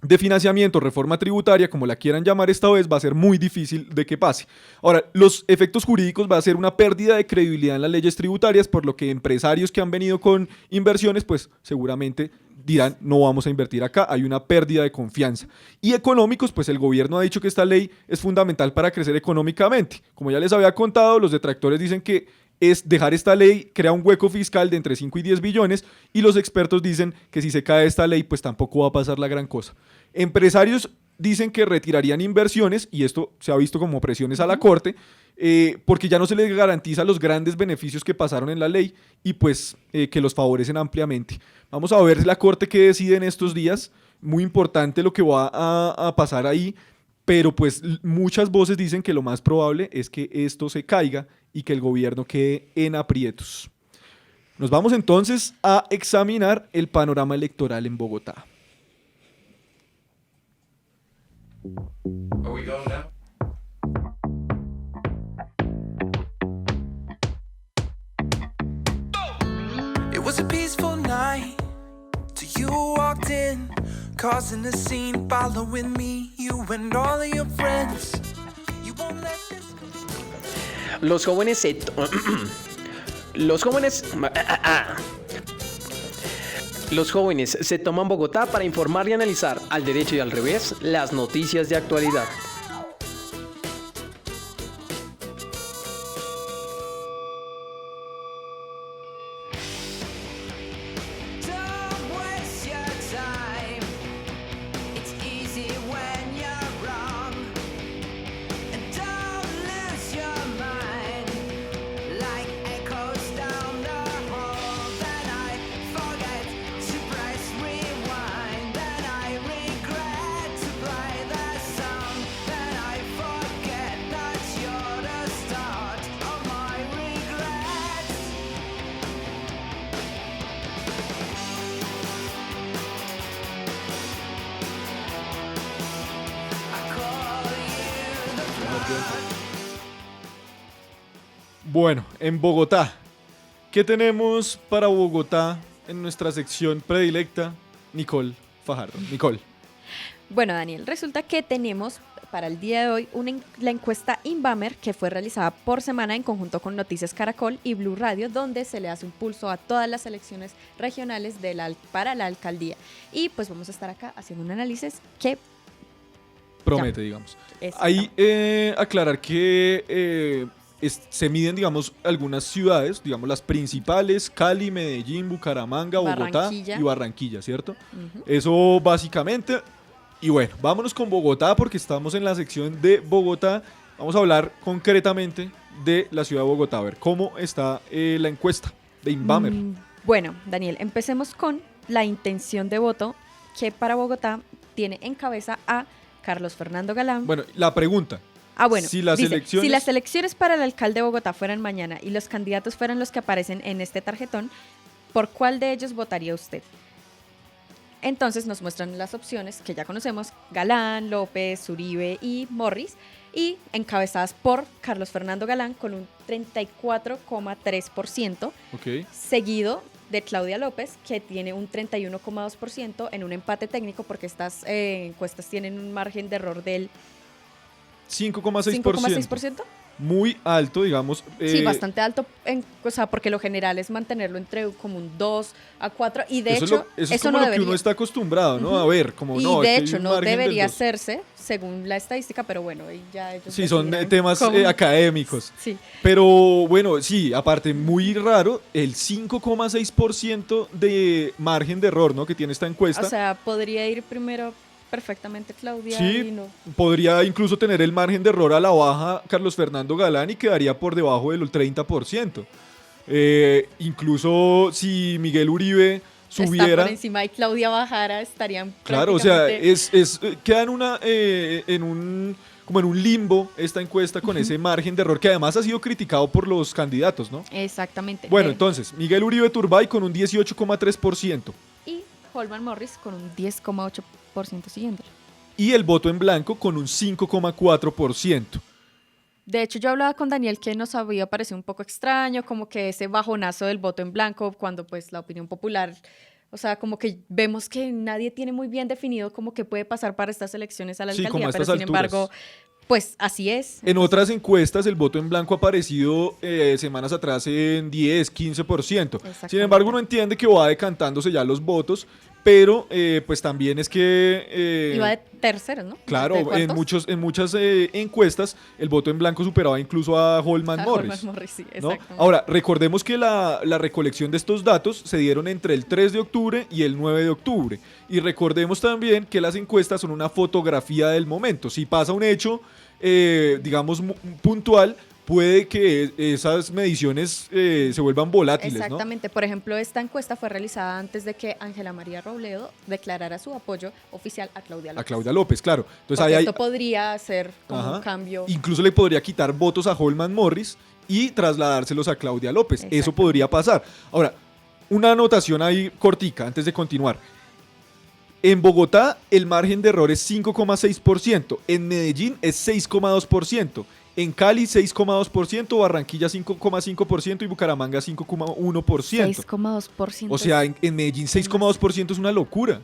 de financiamiento, reforma tributaria, como la quieran llamar esta vez, va a ser muy difícil de que pase. Ahora, los efectos jurídicos va a ser una pérdida de credibilidad en las leyes tributarias, por lo que empresarios que han venido con inversiones, pues seguramente dirán, no vamos a invertir acá, hay una pérdida de confianza. Y económicos, pues el gobierno ha dicho que esta ley es fundamental para crecer económicamente. Como ya les había contado, los detractores dicen que dejar esta ley crea un hueco fiscal de entre 5 y 10 billones y los expertos dicen que si se cae esta ley, pues tampoco va a pasar la gran cosa. Empresarios dicen que retirarían inversiones y esto se ha visto como presiones a la Corte porque ya no se les garantiza los grandes beneficios que pasaron en la ley y pues que los favorecen ampliamente. Vamos a ver la Corte qué decide en estos días, muy importante lo que va a pasar ahí, pero pues muchas voces dicen que lo más probable es que esto se caiga y que el gobierno quede en aprietos. Nos vamos entonces a examinar el panorama electoral en Bogotá. Are we going now? It was a peaceful night till you walked in, causing a scene, following me, you and all of your friends. You won't let this go. Los jóvenes se toman Bogotá para informar y analizar al derecho y al revés las noticias de actualidad. Don't waste your time. It's easy when you're wrong. And don't Bueno, en Bogotá, ¿qué tenemos para Bogotá en nuestra sección predilecta? Nicole Fajardo. Nicole. Bueno, Daniel, resulta que tenemos para el día de hoy la encuesta Inbamer que fue realizada por semana en conjunto con Noticias Caracol y Blue Radio, donde se le hace un pulso a todas las elecciones regionales para la alcaldía. Y pues vamos a estar acá haciendo un análisis que Promete, digamos. Exactamente. Ahí aclarar que se miden, digamos, algunas ciudades, digamos las principales, Cali, Medellín, Bucaramanga, Bogotá Barranquilla. y Barranquilla, ¿cierto? Ujú. Eso básicamente. Y bueno, vámonos con Bogotá porque estamos en la sección de Bogotá. Vamos a hablar concretamente de la ciudad de Bogotá. A ver, ¿cómo está la encuesta de Inbamer? Bueno, Daniel, empecemos con la intención de voto que para Bogotá tiene en cabeza a Carlos Fernando Galán. Bueno, la pregunta. Bueno, si las dice, elecciones... si las elecciones para el alcalde de Bogotá fueran mañana y los candidatos fueran los que aparecen en este tarjetón, ¿por cuál de ellos votaría usted? Entonces nos muestran las opciones que ya conocemos: Galán, López, Uribe y Morris, y encabezadas por Carlos Fernando Galán con un 34,3%, Ok. seguido de Claudia López, que tiene un 31,2% en un empate técnico, porque estas encuestas tienen un margen de error del 5,6%. 5,6%. Muy alto, digamos. Sí, bastante alto, o sea, porque lo general es mantenerlo entre como un 2 a 4, y de eso hecho, es eso como no lo debería. que uno está acostumbrado, ¿no? Ujú. A ver, como Y no. de aquí hay hecho un no margen del debería 2. hacerse según la estadística, pero bueno, ahí ya ellos Sí, son decidirán temas cómo. académicos. Sí. Pero bueno, sí, aparte, muy raro, el 5,6% de margen de error, ¿no? Que tiene esta encuesta. O sea, podría ir primero perfectamente Claudia Sí, y no. podría incluso tener el margen de error a la baja Carlos Fernando Galán y quedaría por debajo del 30%. Incluso si Miguel Uribe Está subiera... por encima y Claudia bajara, estarían Claro, o sea, prácticamente- queda como en un limbo esta encuesta con ese margen de error que además ha sido criticado por los candidatos, ¿no? Exactamente. Bueno, entonces, Miguel Uribe Turbay con un 18,3% Y Holman Morris con un 10,8% siguiendo. y el voto en blanco con un 5,4%. De hecho, yo hablaba con Daniel que nos había parecido un poco extraño, como que ese bajonazo del voto en blanco, cuando pues la opinión popular, o sea, como que vemos que nadie tiene muy bien definido como que puede pasar para estas elecciones a la Sí, como alcaldía, a pero estas sin embargo, alturas. pues así es. En otras encuestas el voto en blanco ha aparecido semanas atrás en 10, 15%. Sin Exactamente. embargo, uno entiende que va decantándose ya los votos, pero pues también es que... Iba de terceros, ¿no? Claro, ¿De en cuartos? muchas encuestas el voto en blanco superaba incluso a Holman A Morris. Holman Morris, sí, ¿no? exactamente. Ahora, recordemos que la recolección de estos datos se dieron entre el 3 de octubre y el 9 de octubre. Y recordemos también que las encuestas son una fotografía del momento. Si pasa un hecho, digamos, puntual, puede que esas mediciones se vuelvan volátiles, ¿no? Exactamente. Por ejemplo, esta encuesta fue realizada antes de que Ángela María Robledo declarara su apoyo oficial a Claudia López. A Claudia López, claro. Entonces Porque ahí esto podría ser como Ajá. un cambio. Incluso le podría quitar votos a Holman Morris y trasladárselos a Claudia López. Eso Exactamente. podría pasar. Ahora, una anotación ahí cortica antes de continuar. En Bogotá el margen de error es 5,6%, en Medellín es 6,2%, en Cali 6,2%, Barranquilla 5,5% y Bucaramanga 5,1%. 6,2%. O sea, en Medellín 6,2% es una locura.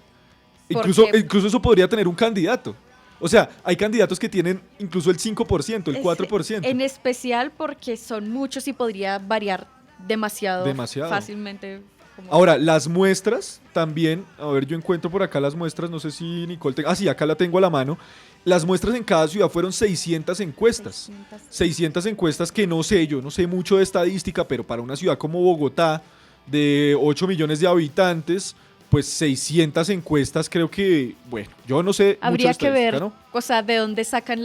¿Por Incluso, qué? incluso eso podría tener un candidato. O sea, hay candidatos que tienen incluso el 5%, el 4%. En especial porque son muchos y podría variar demasiado, Demasiado. fácilmente. como- Ahora, las muestras también, a ver, yo encuentro por acá las muestras, no sé si Nicole... sí, acá la tengo a la mano. Las muestras en cada ciudad fueron 600 encuestas. 600 encuestas que no sé, yo no sé mucho de estadística, pero para una ciudad como Bogotá, de 8 millones de habitantes, pues 600 encuestas creo que, bueno, yo no sé mucho de Habría que estadística, ver, ¿no? o sea, de dónde sacan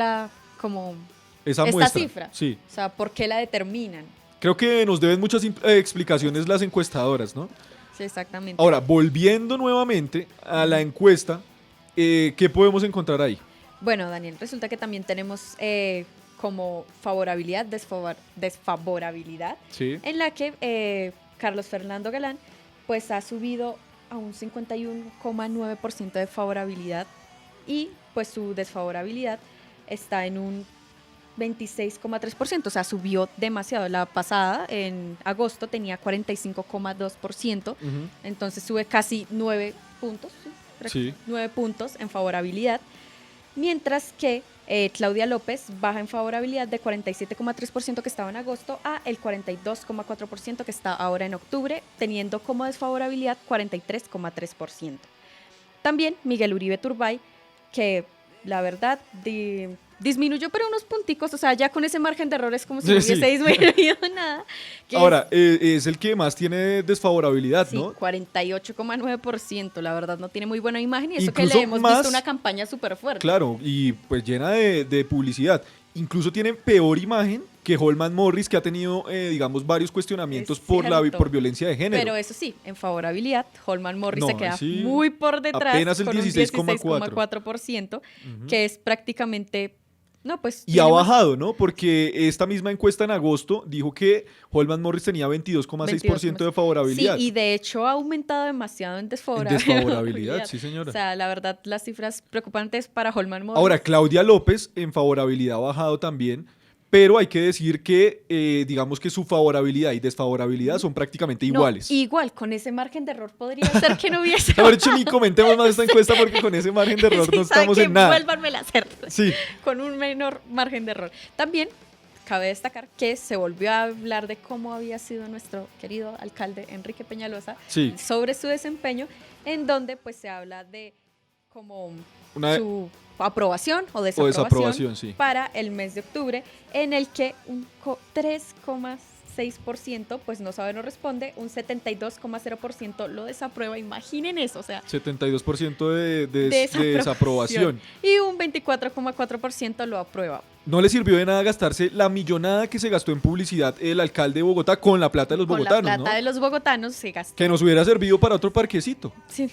como Esa esta muestra. cifra. Sí, O sea, ¿por qué la determinan? creo que nos deben muchas explicaciones las encuestadoras, ¿no? Sí, exactamente. Ahora, volviendo nuevamente a la encuesta, ¿qué podemos encontrar ahí? Bueno, Daniel, resulta que también tenemos como favorabilidad, desfavorabilidad, Sí. en la que Carlos Fernando Galán pues ha subido a un 51,9% de favorabilidad y pues su desfavorabilidad está en un 26,3%, o sea, subió demasiado. La pasada, en agosto, tenía 45,2%, entonces sube casi 9 puntos, Sí. 9 puntos en favorabilidad, mientras que Claudia López baja en favorabilidad de 47,3% que estaba en agosto a el 42,4% que está ahora en octubre, teniendo como desfavorabilidad 43,3%. También Miguel Uribe Turbay, que la verdad disminuyó pero unos punticos, o sea, ya con ese margen de error es como si no Sí, hubiese disminuido nada. que Ahora, es el que más tiene desfavorabilidad, sí, ¿no? 48,9%, la verdad no tiene muy buena imagen y eso que Incluso le hemos más- visto una campaña súper fuerte. Claro, y pues llena de publicidad. Incluso tiene peor imagen que Holman Morris, que ha tenido, digamos, varios cuestionamientos Es por cierto. por violencia de género. Pero eso sí, en favorabilidad, Holman Morris No, se queda sí, muy por detrás apenas el con un 16,4%. 16,4%, que es prácticamente, no, pues... Y ha tiene más- bajado, ¿no? Porque esta misma encuesta en agosto dijo que Holman Morris tenía 22,6% de favorabilidad. Sí, y de hecho ha aumentado demasiado en desfavorabilidad. desfavorabilidad, sí, señora. O sea, la verdad, las cifras preocupantes para Holman Morris. Ahora, Claudia López en favorabilidad ha bajado también, pero hay que decir que, digamos que su favorabilidad y desfavorabilidad son prácticamente No, iguales. igual, con ese margen de error podría ser que no hubiese... Mejor dicho, ni comentemos más esta encuesta porque con ese margen de error Sí, no ¿sabe estamos qué? en nada. Vuélvanmela a hacer. Sí. Con un menor margen de error. También cabe destacar que se volvió a hablar de cómo había sido nuestro querido alcalde Enrique Peñalosa Sí. sobre su desempeño, en donde pues se habla de como su aprobación o desaprobación, sí. para el mes de octubre, en el que un 3,6% pues no sabe, no responde, un 72,0% lo desaprueba, imaginen eso, o sea, 72% de desaprobación. y un 24,4% lo aprueba. No le sirvió de nada gastarse la millonada que se gastó en publicidad el alcalde de Bogotá con la plata de los Con bogotanos, la plata ¿no? de los bogotanos se gastó. Que nos hubiera servido para otro parquecito. Sí,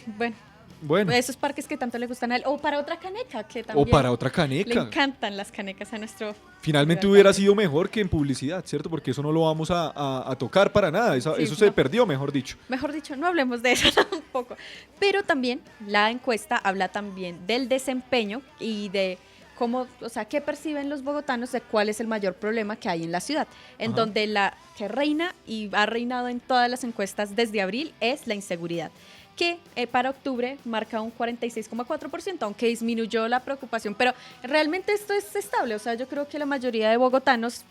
Bueno, esos parques que tanto le gustan a él, o para otra caneca, que también o para otra le caneca. encantan las canecas a nuestro... Finalmente alcalde. hubiera sido mejor que en publicidad, ¿cierto? Porque eso no lo vamos a tocar para nada. Eso Sí, se no. perdió, mejor dicho. Mejor dicho, no hablemos de eso tampoco. Pero también la encuesta habla también del desempeño y de cómo, o sea, qué perciben los bogotanos de cuál es el mayor problema que hay en la ciudad. En Ajá. donde la que reina y ha reinado en todas las encuestas desde abril es la inseguridad, que para octubre marca un 46,4%, aunque disminuyó la preocupación, pero realmente esto es estable, o sea, yo creo que la mayoría de bogotanos se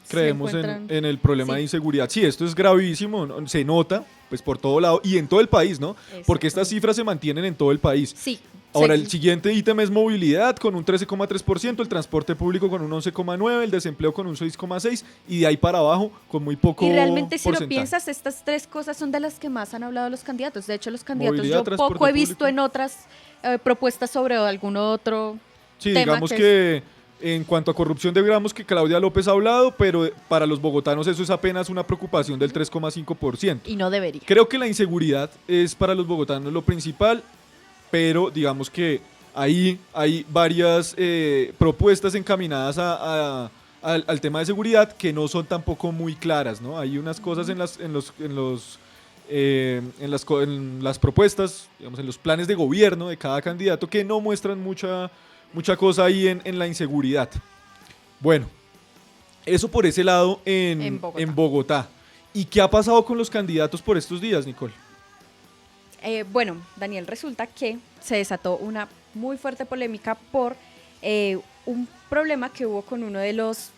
Creemos encuentran... en el problema Sí. de inseguridad. Sí, esto es gravísimo, ¿no? Se nota pues por todo lado y en todo el país, ¿no? Porque estas Exactamente. cifras se mantienen en todo el país. Sí. Ahora, sí. el siguiente ítem es movilidad con un 13,3%, el transporte público con un 11,9%, el desempleo con un 6,6% y de ahí para abajo con muy poco Y realmente si lo porcentaje. piensas, estas tres cosas son de las que más han hablado los candidatos. De hecho, los candidatos Movilidad, yo transporte poco he visto público. en otras propuestas sobre algún otro Sí, tema digamos que en cuanto a corrupción digamos que Claudia López ha hablado, pero para los bogotanos eso es apenas una preocupación del 3,5%. y no debería. Creo que la inseguridad es para los bogotanos lo principal, pero digamos que ahí hay varias propuestas encaminadas al tema de seguridad que no son tampoco muy claras, ¿no? Hay unas cosas en las propuestas, digamos, en los planes de gobierno de cada candidato que no muestran mucha cosa ahí en la inseguridad. Bueno, eso por ese lado En Bogotá. en Bogotá. ¿Y qué ha pasado con los candidatos por estos días, Nicole? Bueno, Daniel, resulta que se desató una muy fuerte polémica por un problema que hubo con uno de los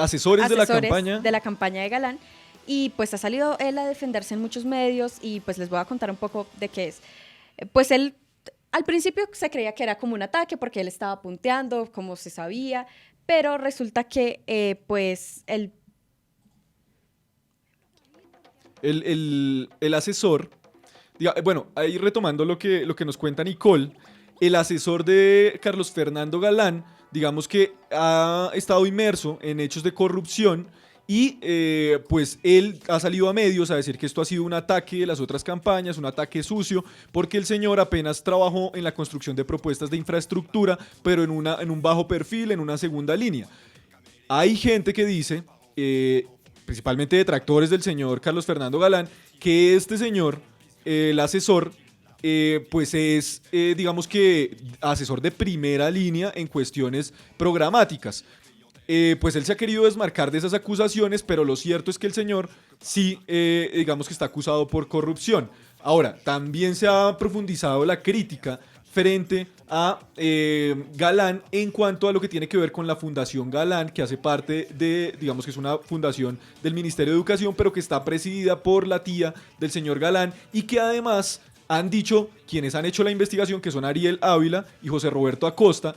Asesores de la asesores campaña. de la campaña de Galán, y pues ha salido él a defenderse en muchos medios y pues les voy a contar un poco de qué es. Pues él al principio se creía que era como un ataque porque él estaba punteando, como se sabía, pero resulta que pues él... El asesor, bueno, ahí retomando lo que nos cuenta Nicole, el asesor de Carlos Fernando Galán, digamos que ha estado inmerso en hechos de corrupción y pues él ha salido a medios a decir que esto ha sido un ataque de las otras campañas, un ataque sucio, porque el señor apenas trabajó en la construcción de propuestas de infraestructura, pero en un bajo perfil, en una segunda línea. Hay gente que dice, principalmente detractores del señor Carlos Fernando Galán, que este señor, el asesor, pues es, digamos que, asesor de primera línea en cuestiones programáticas. pues él se ha querido desmarcar de esas acusaciones, pero lo cierto es que el señor sí, digamos que está acusado por corrupción. Ahora, también se ha profundizado la crítica frente a Galán en cuanto a lo que tiene que ver con la Fundación Galán, que hace parte de, digamos que es una fundación del Ministerio de Educación, pero que está presidida por la tía del señor Galán y que además han dicho, quienes han hecho la investigación, que son Ariel Ávila y José Roberto Acosta,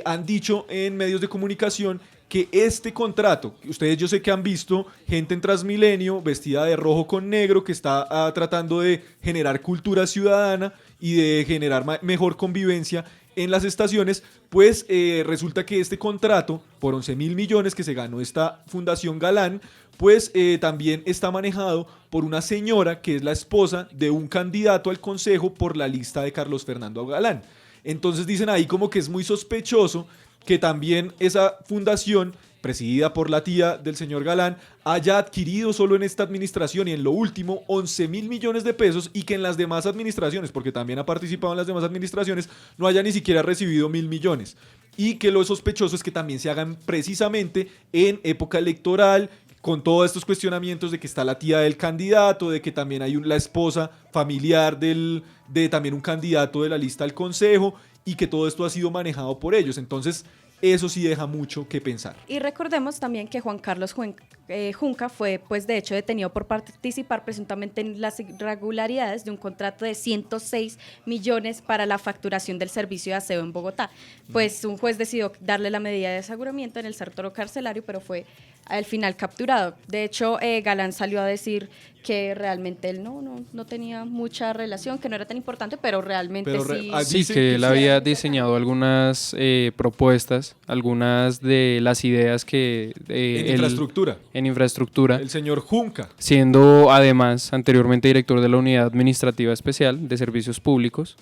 han dicho en medios de comunicación que este contrato, ustedes yo sé que han visto gente en Transmilenio vestida de rojo con negro que está tratando de generar cultura ciudadana y de generar mejor convivencia en las estaciones, pues resulta que este contrato por 11.000 millones que se ganó esta Fundación Galán, pues también está manejado por una señora que es la esposa de un candidato al consejo por la lista de Carlos Fernando Galán. Entonces dicen ahí como que es muy sospechoso que también esa fundación, presidida por la tía del señor Galán, haya adquirido solo en esta administración y en lo último 11.000 millones de pesos y que en las demás administraciones, porque también ha participado en las demás administraciones, no haya ni siquiera recibido 1.000 millones. Y que lo sospechoso es que también se hagan precisamente en época electoral, con todos estos cuestionamientos de que está la tía del candidato, de que también hay la esposa familiar de también un candidato de la lista al consejo, y que todo esto ha sido manejado por ellos. Entonces, eso sí deja mucho que pensar. Y recordemos también que Juan Carlos Junca fue, pues de hecho, detenido por participar presuntamente en las irregularidades de un contrato de 106 millones para la facturación del servicio de aseo en Bogotá. Pues un juez decidió darle la medida de aseguramiento en el sector carcelario, pero fue al final capturado. De hecho, Galán salió a decir que realmente él no tenía mucha relación, que no era tan importante, pero realmente sí. Sí, que él había diseñado algunas propuestas, algunas de las ideas que... En infraestructura. El señor Junca. Siendo además anteriormente director de la Unidad Administrativa Especial de Servicios Públicos.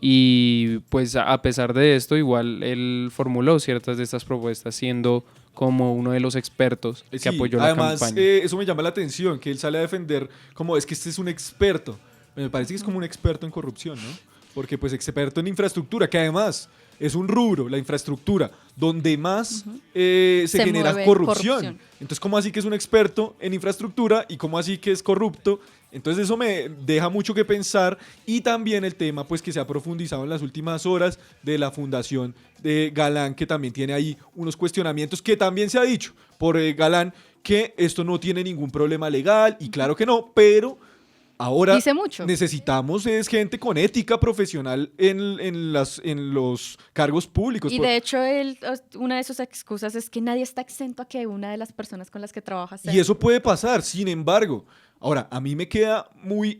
Y pues a pesar de esto, igual él formuló ciertas de estas propuestas, siendo como uno de los expertos que apoyó la campaña. Además, eso me llama la atención, que él sale a defender como es que este es un experto. Me parece que es como un experto en corrupción, ¿no? Porque pues experto en infraestructura, que además es un rubro, la infraestructura, donde más se genera corrupción. Entonces, ¿cómo así que es un experto en infraestructura y cómo así que es corrupto? Entonces eso me deja mucho que pensar, y también el tema pues que se ha profundizado en las últimas horas de la Fundación de Galán, que también tiene ahí unos cuestionamientos, que también se ha dicho por Galán que esto no tiene ningún problema legal, y claro que no, pero ahora necesitamos es gente con ética profesional en los cargos públicos. Y de hecho, una de sus excusas es que nadie está exento a que una de las personas con las que trabaja sea. Y eso puede pasar, sin embargo. Ahora, a mí me queda muy,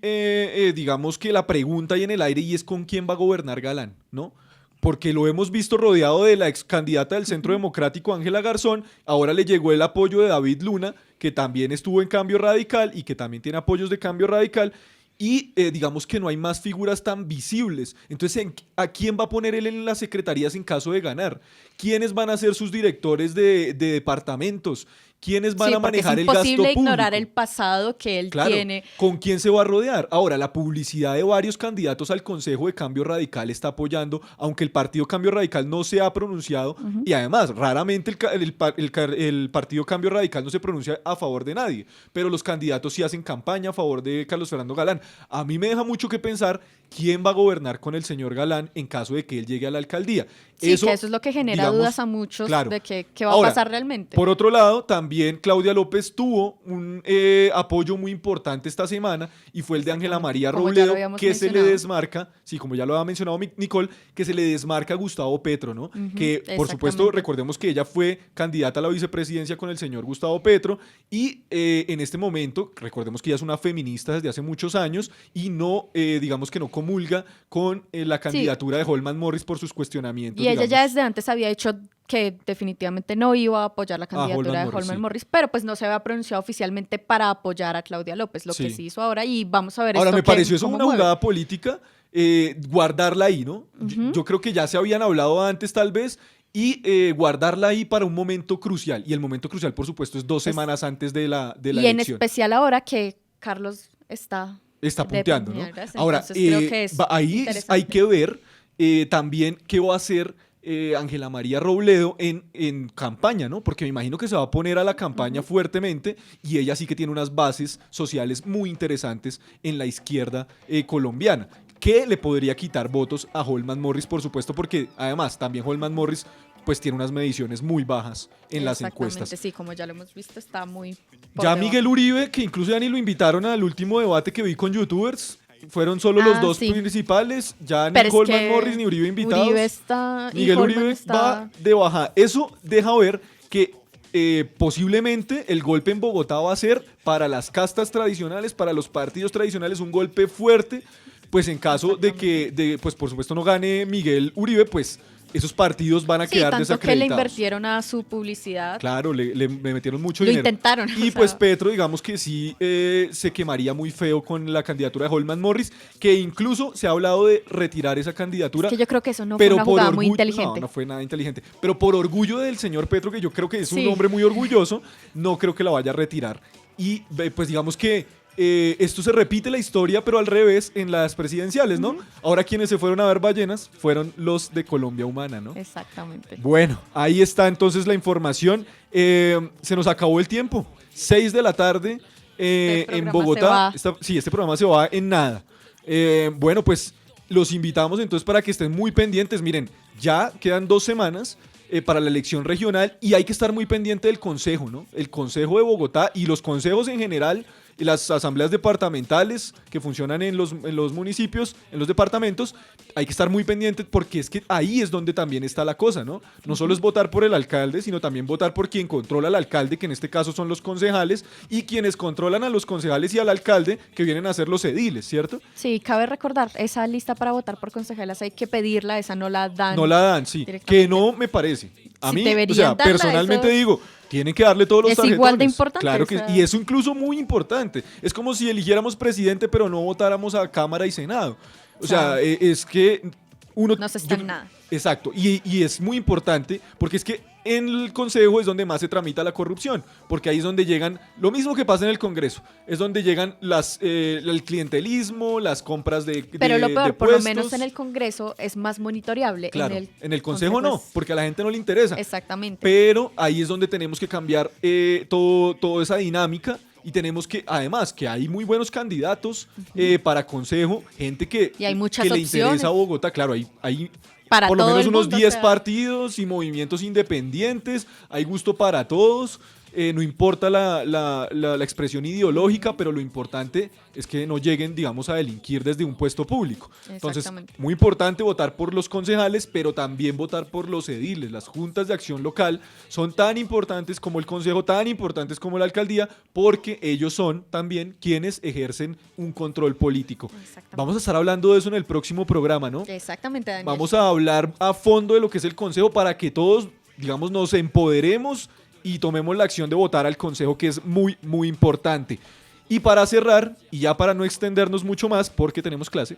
digamos que la pregunta ahí en el aire, y es con quién va a gobernar Galán, ¿no? Porque lo hemos visto rodeado de la ex candidata del Centro Democrático, Ángela Garzón. Ahora le llegó el apoyo de David Luna, que también estuvo en Cambio Radical y que también tiene apoyos de Cambio Radical. Y digamos que no hay más figuras tan visibles. Entonces, ¿a quién va a poner él en las secretarías en caso de ganar? ¿Quiénes van a ser sus directores de departamentos? ¿Quiénes van a manejar el gasto público? Es imposible ignorar el pasado que él tiene. ¿Con quién se va a rodear? Ahora, la publicidad de varios candidatos al Consejo de Cambio Radical está apoyando, aunque el partido Cambio Radical no se ha pronunciado, y además, raramente el partido Cambio Radical no se pronuncia a favor de nadie, pero los candidatos sí hacen campaña a favor de Carlos Fernando Galán. A mí me deja mucho que pensar quién va a gobernar con el señor Galán en caso de que él llegue a la alcaldía. Sí, que eso es lo que genera dudas a muchos de qué va a pasar realmente. Por otro lado, también Claudia López tuvo un apoyo muy importante esta semana, y fue el de Ángela María Robledo, que se le desmarca, como ya lo había mencionado Nicole, que se le desmarca a Gustavo Petro, ¿no? Que por supuesto, recordemos que ella fue candidata a la vicepresidencia con el señor Gustavo Petro, y en este momento, recordemos que ella es una feminista desde hace muchos años, y no, digamos que no comulga con la candidatura de Holman Morris por sus cuestionamientos. Y ella ya desde antes había dicho que definitivamente no iba a apoyar la candidatura de Holman Morris, pero pues no se había pronunciado oficialmente para apoyar a Claudia López, lo que sí hizo ahora, y vamos a ver ahora esto. Me pareció eso una jugada política, guardarla ahí, ¿no? Yo creo que ya se habían hablado antes tal vez, y guardarla ahí para un momento crucial, y el momento crucial por supuesto es 2 semanas antes de la elección. Y en especial ahora que Carlos está punteando, ¿no? Ahora, ahí hay que ver también qué va a hacer Ángela María Robledo en campaña, ¿no? Porque me imagino que se va a poner a la campaña fuertemente y ella sí que tiene unas bases sociales muy interesantes en la izquierda colombiana, que le podría quitar votos a Holman Morris, por supuesto, porque además también Holman Morris pues tiene unas mediciones muy bajas en las encuestas. Exactamente, sí, como ya lo hemos visto, está muy por Ya debajo. Miguel Uribe, que incluso ya ni lo invitaron al último debate que vi con youtubers, fueron solo los dos sí. principales, ya ni Pero es Holman que Morris ni Uribe invitados. Uribe está, y Miguel Holman Uribe está- va de baja. Eso deja ver que posiblemente el golpe en Bogotá va a ser para las castas tradicionales, para los partidos tradicionales, un golpe fuerte, pues en caso de que, pues por supuesto no gane Miguel Uribe, pues esos partidos van a Sí, quedar tanto que le desacreditados. invirtieron a su publicidad. Claro, le metieron mucho Lo dinero. intentaron, Y o sea. pues Petro, digamos que sí se quemaría muy feo con la candidatura de Holman Morris, que incluso se ha hablado de retirar esa candidatura. Es que yo creo que eso no pero fue una por jugada muy orgullo- inteligente. No fue nada inteligente. Pero por orgullo del señor Petro, que yo creo que es un Sí. hombre muy orgulloso, no creo que la vaya a retirar. Y pues digamos que esto se repite la historia, pero al revés en las presidenciales, ¿no? Ahora quienes se fueron a ver ballenas fueron los de Colombia Humana, ¿no? Exactamente. Bueno, ahí está entonces la información. Se nos acabó el tiempo. 6 de la tarde Este en programa Bogotá. se va. Sí, este programa se va en nada. Bueno, pues los invitamos entonces para que estén muy pendientes. Miren, ya quedan 2 semanas para la elección regional y hay que estar muy pendiente del consejo, ¿no? El consejo de Bogotá y los consejos en general y las asambleas departamentales que funcionan en los municipios, en los departamentos, hay que estar muy pendientes porque es que ahí es donde también está la cosa, ¿no? No solo es votar por el alcalde, sino también votar por quien controla al alcalde, que en este caso son los concejales, y quienes controlan a los concejales y al alcalde, que vienen a ser los ediles, ¿cierto? Sí, cabe recordar, esa lista para votar por concejalas hay que pedirla, esa no la dan. No la dan, sí. directamente. Que no me parece. A Sí, mí, o deberían sea, darla, personalmente eso- digo, tienen que darle todos los Es tarjetones. igual de importante, Claro o que sea. y eso incluso muy importante. Es como si eligiéramos presidente pero no votáramos a Cámara y Senado. O sea, Claro. es que uno No se está yo- en nada. Exacto, y es muy importante porque es que en el Consejo es donde más se tramita la corrupción, porque ahí es donde llegan, lo mismo que pasa en el Congreso, es donde llegan el clientelismo, las compras de Pero lo de peor, por lo puestos. menos en el Congreso es más monitoreable. Claro, en el Consejo no, es- porque a la gente no le interesa. Exactamente. Pero ahí es donde tenemos que cambiar toda esa dinámica y tenemos que, además, que hay muy buenos candidatos para consejo, gente que, Y hay muchas que le opciones. interesa a Bogotá. Claro, hay Para por lo todo menos el unos mundo, 10 o sea. partidos y movimientos independientes, hay gusto para todos. No importa la expresión ideológica, pero lo importante es que no lleguen, digamos, a delinquir desde un puesto público. Entonces, Exactamente. muy importante votar por los concejales, pero también votar por los ediles. Las juntas de acción local son tan importantes como el consejo, tan importantes como la alcaldía, porque ellos son también quienes ejercen un control político. Exactamente. Vamos a estar hablando de eso en el próximo programa, ¿no? Exactamente, Daniel. Vamos a hablar a fondo de lo que es el consejo para que todos, digamos, nos empoderemos y tomemos la acción de votar al consejo, que es muy, muy importante. Y para cerrar, y ya para no extendernos mucho más, porque tenemos clase,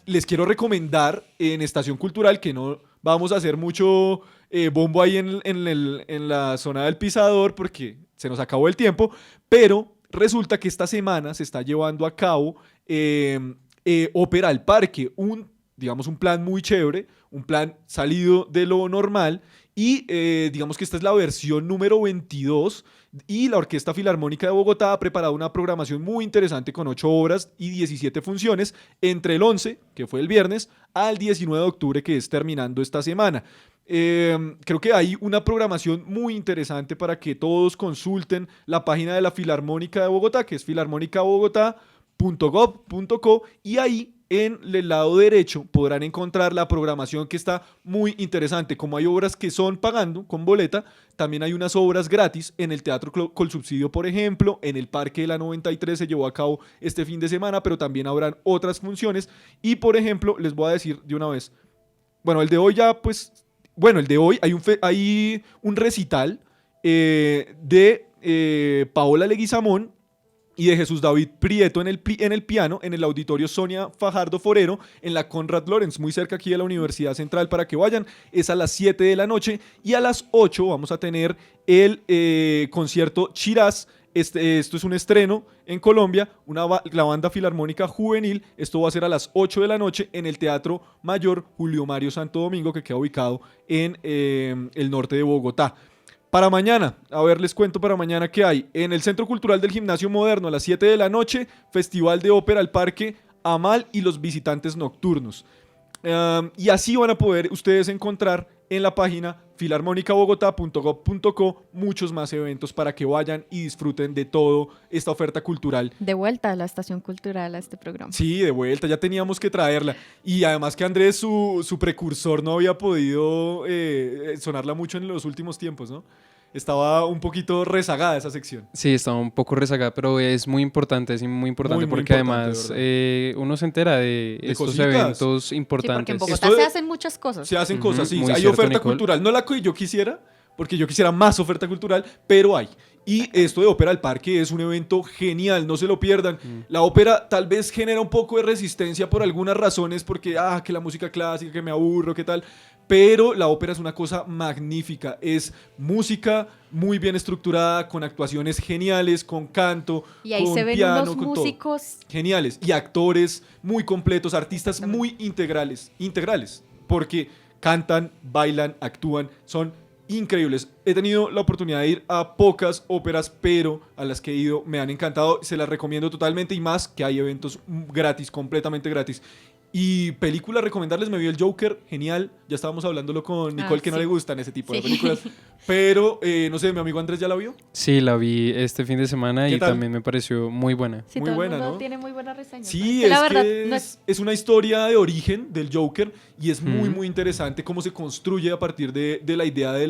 les quiero recomendar en Estación Cultural, que no vamos a hacer mucho bombo ahí en la zona del pisador, porque se nos acabó el tiempo, pero resulta que esta semana se está llevando a cabo Ópera al Parque, digamos, un plan muy chévere, un plan salido de lo normal, y digamos que esta es la versión número 22 y la Orquesta Filarmónica de Bogotá ha preparado una programación muy interesante con 8 obras y 17 funciones entre el 11, que fue el viernes, al 19 de octubre, que es terminando esta semana. Creo que hay una programación muy interesante para que todos consulten la página de la Filarmónica de Bogotá, que es filarmonicabogotá.gov.co, y ahí en el lado derecho podrán encontrar la programación que está muy interesante. Como hay obras que son pagando con boleta, también hay unas obras gratis en el Teatro Colsubsidio, por ejemplo. En el Parque de la 93 se llevó a cabo este fin de semana, pero también habrán otras funciones. Y, por ejemplo, les voy a decir de una vez, bueno, el de hoy ya, pues, bueno, el de hoy hay un recital de Paola Leguizamón y de Jesús David Prieto en el piano, en el Auditorio Sonia Fajardo Forero, en la Conrad Lorenz, muy cerca aquí de la Universidad Central, para que vayan. Es a las 7 de la noche y a las 8 vamos a tener el concierto Chiraz Esto es un estreno en Colombia, la banda filarmónica juvenil. Esto va a ser a las 8 de la noche en el Teatro Mayor Julio Mario Santo Domingo, que queda ubicado en el norte de Bogotá. Para mañana, a ver, les cuento para mañana qué hay. En el Centro Cultural del Gimnasio Moderno a las 7 de la noche, Festival de Ópera al Parque Amal y los visitantes nocturnos. Y así van a poder ustedes encontrar en la página filarmonicabogotá.gov.co muchos más eventos para que vayan y disfruten de toda esta oferta cultural. De vuelta a la estación cultural, a este programa. Sí, de vuelta, ya teníamos que traerla. Y además que Andrés, su precursor, no había podido sonarla mucho en los últimos tiempos, ¿no? Estaba un poquito rezagada esa sección. Sí, estaba un poco rezagada, pero es muy importante Muy porque importante, además uno se entera de estos cositas. eventos Sí, porque importantes. en Bogotá Esto se hacen muchas cosas. Se hacen cosas, sí. muy Hay cierto, oferta Nicole. cultural. No la que yo quisiera, porque yo quisiera más oferta cultural, pero hay. Y esto de Ópera al Parque es un evento genial, no se lo pierdan. La ópera tal vez genera un poco de resistencia por algunas razones, porque, que la música clásica, que me aburro, qué tal. Pero la ópera es una cosa magnífica. Es música muy bien estructurada, con actuaciones geniales, con canto, Y ahí con se ven piano, unos con todo. músicos. Geniales. Y actores muy completos, artistas muy integrales, porque cantan, bailan, actúan, son increíbles. He tenido la oportunidad de ir a pocas óperas, pero a las que he ido me han encantado, se las recomiendo totalmente, y más que hay eventos gratis, completamente gratis. Y películas, recomendarles, me vi el Joker, genial, ya estábamos hablándolo con Nicole, que no sí. le gustan ese tipo de Sí. películas, pero no sé, mi amigo Andrés ya la vio. Sí, la vi este fin de semana ¿Qué y tal? también me pareció muy buena. Sí, Muy todo buena, el mundo ¿no? tiene muy buenas reseñas. Sí, que es la verdad que no es una historia de origen del Joker, y es muy, Ujú. muy interesante cómo se construye a partir de la idea de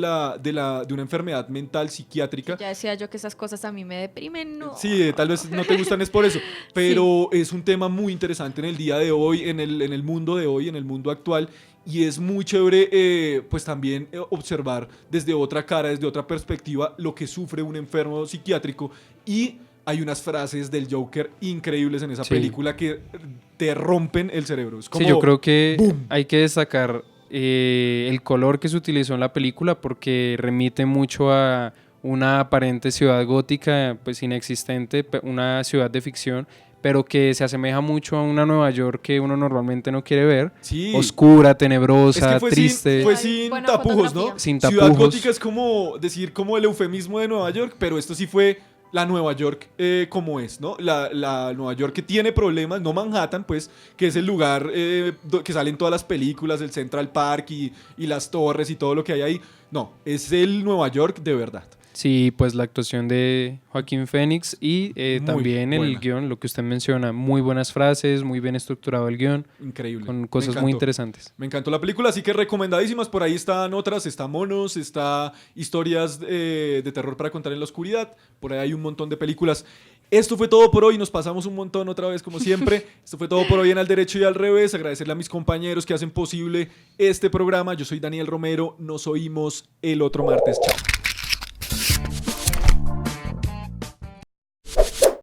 una enfermedad mental psiquiátrica. Ya decía yo que esas cosas a mí me deprimen, no. Sí, tal vez no te gustan es por eso, pero es un tema muy interesante en el día de hoy, en el mundo de hoy, en el mundo actual, y es muy chévere pues también observar desde otra cara, desde otra perspectiva, lo que sufre un enfermo psiquiátrico. Y hay unas frases del Joker increíbles en esa Sí. película que te rompen el cerebro. Es como, Sí, yo creo que ¡boom! hay que destacar el color que se utilizó en la película porque remite mucho a una aparente ciudad gótica, pues inexistente, una ciudad de ficción, pero que se asemeja mucho a una Nueva York que uno normalmente no quiere ver. Sí. Oscura, Es tenebrosa, que fue triste. Fue Hay sin buena tapujos, fotografía. ¿no? Sin Ciudad tapujos. gótica es como decir como el eufemismo de Nueva York, pero esto sí fue la Nueva York como es, ¿no? La Nueva York que tiene problemas, no Manhattan, pues, que es el lugar que salen todas las películas, el Central Park y las torres y todo lo que hay ahí. No, es el Nueva York de verdad. Sí, pues la actuación de Joaquín Phoenix y Muy también el buena. guión, lo que usted menciona, muy buenas frases, muy bien estructurado el guión, Increíble. con Me cosas muy encantó. interesantes. Me encantó la película, así que recomendadísimas. Por ahí están otras, está Monos, está historias de terror para contar en la oscuridad. Por ahí hay un montón de películas. Esto fue todo por hoy, nos pasamos un montón otra vez como siempre. Esto fue todo por hoy en Al Derecho y al Revés. Agradecerle a mis compañeros que hacen posible este programa. Yo soy Daniel Romero, nos oímos el otro martes. Chao.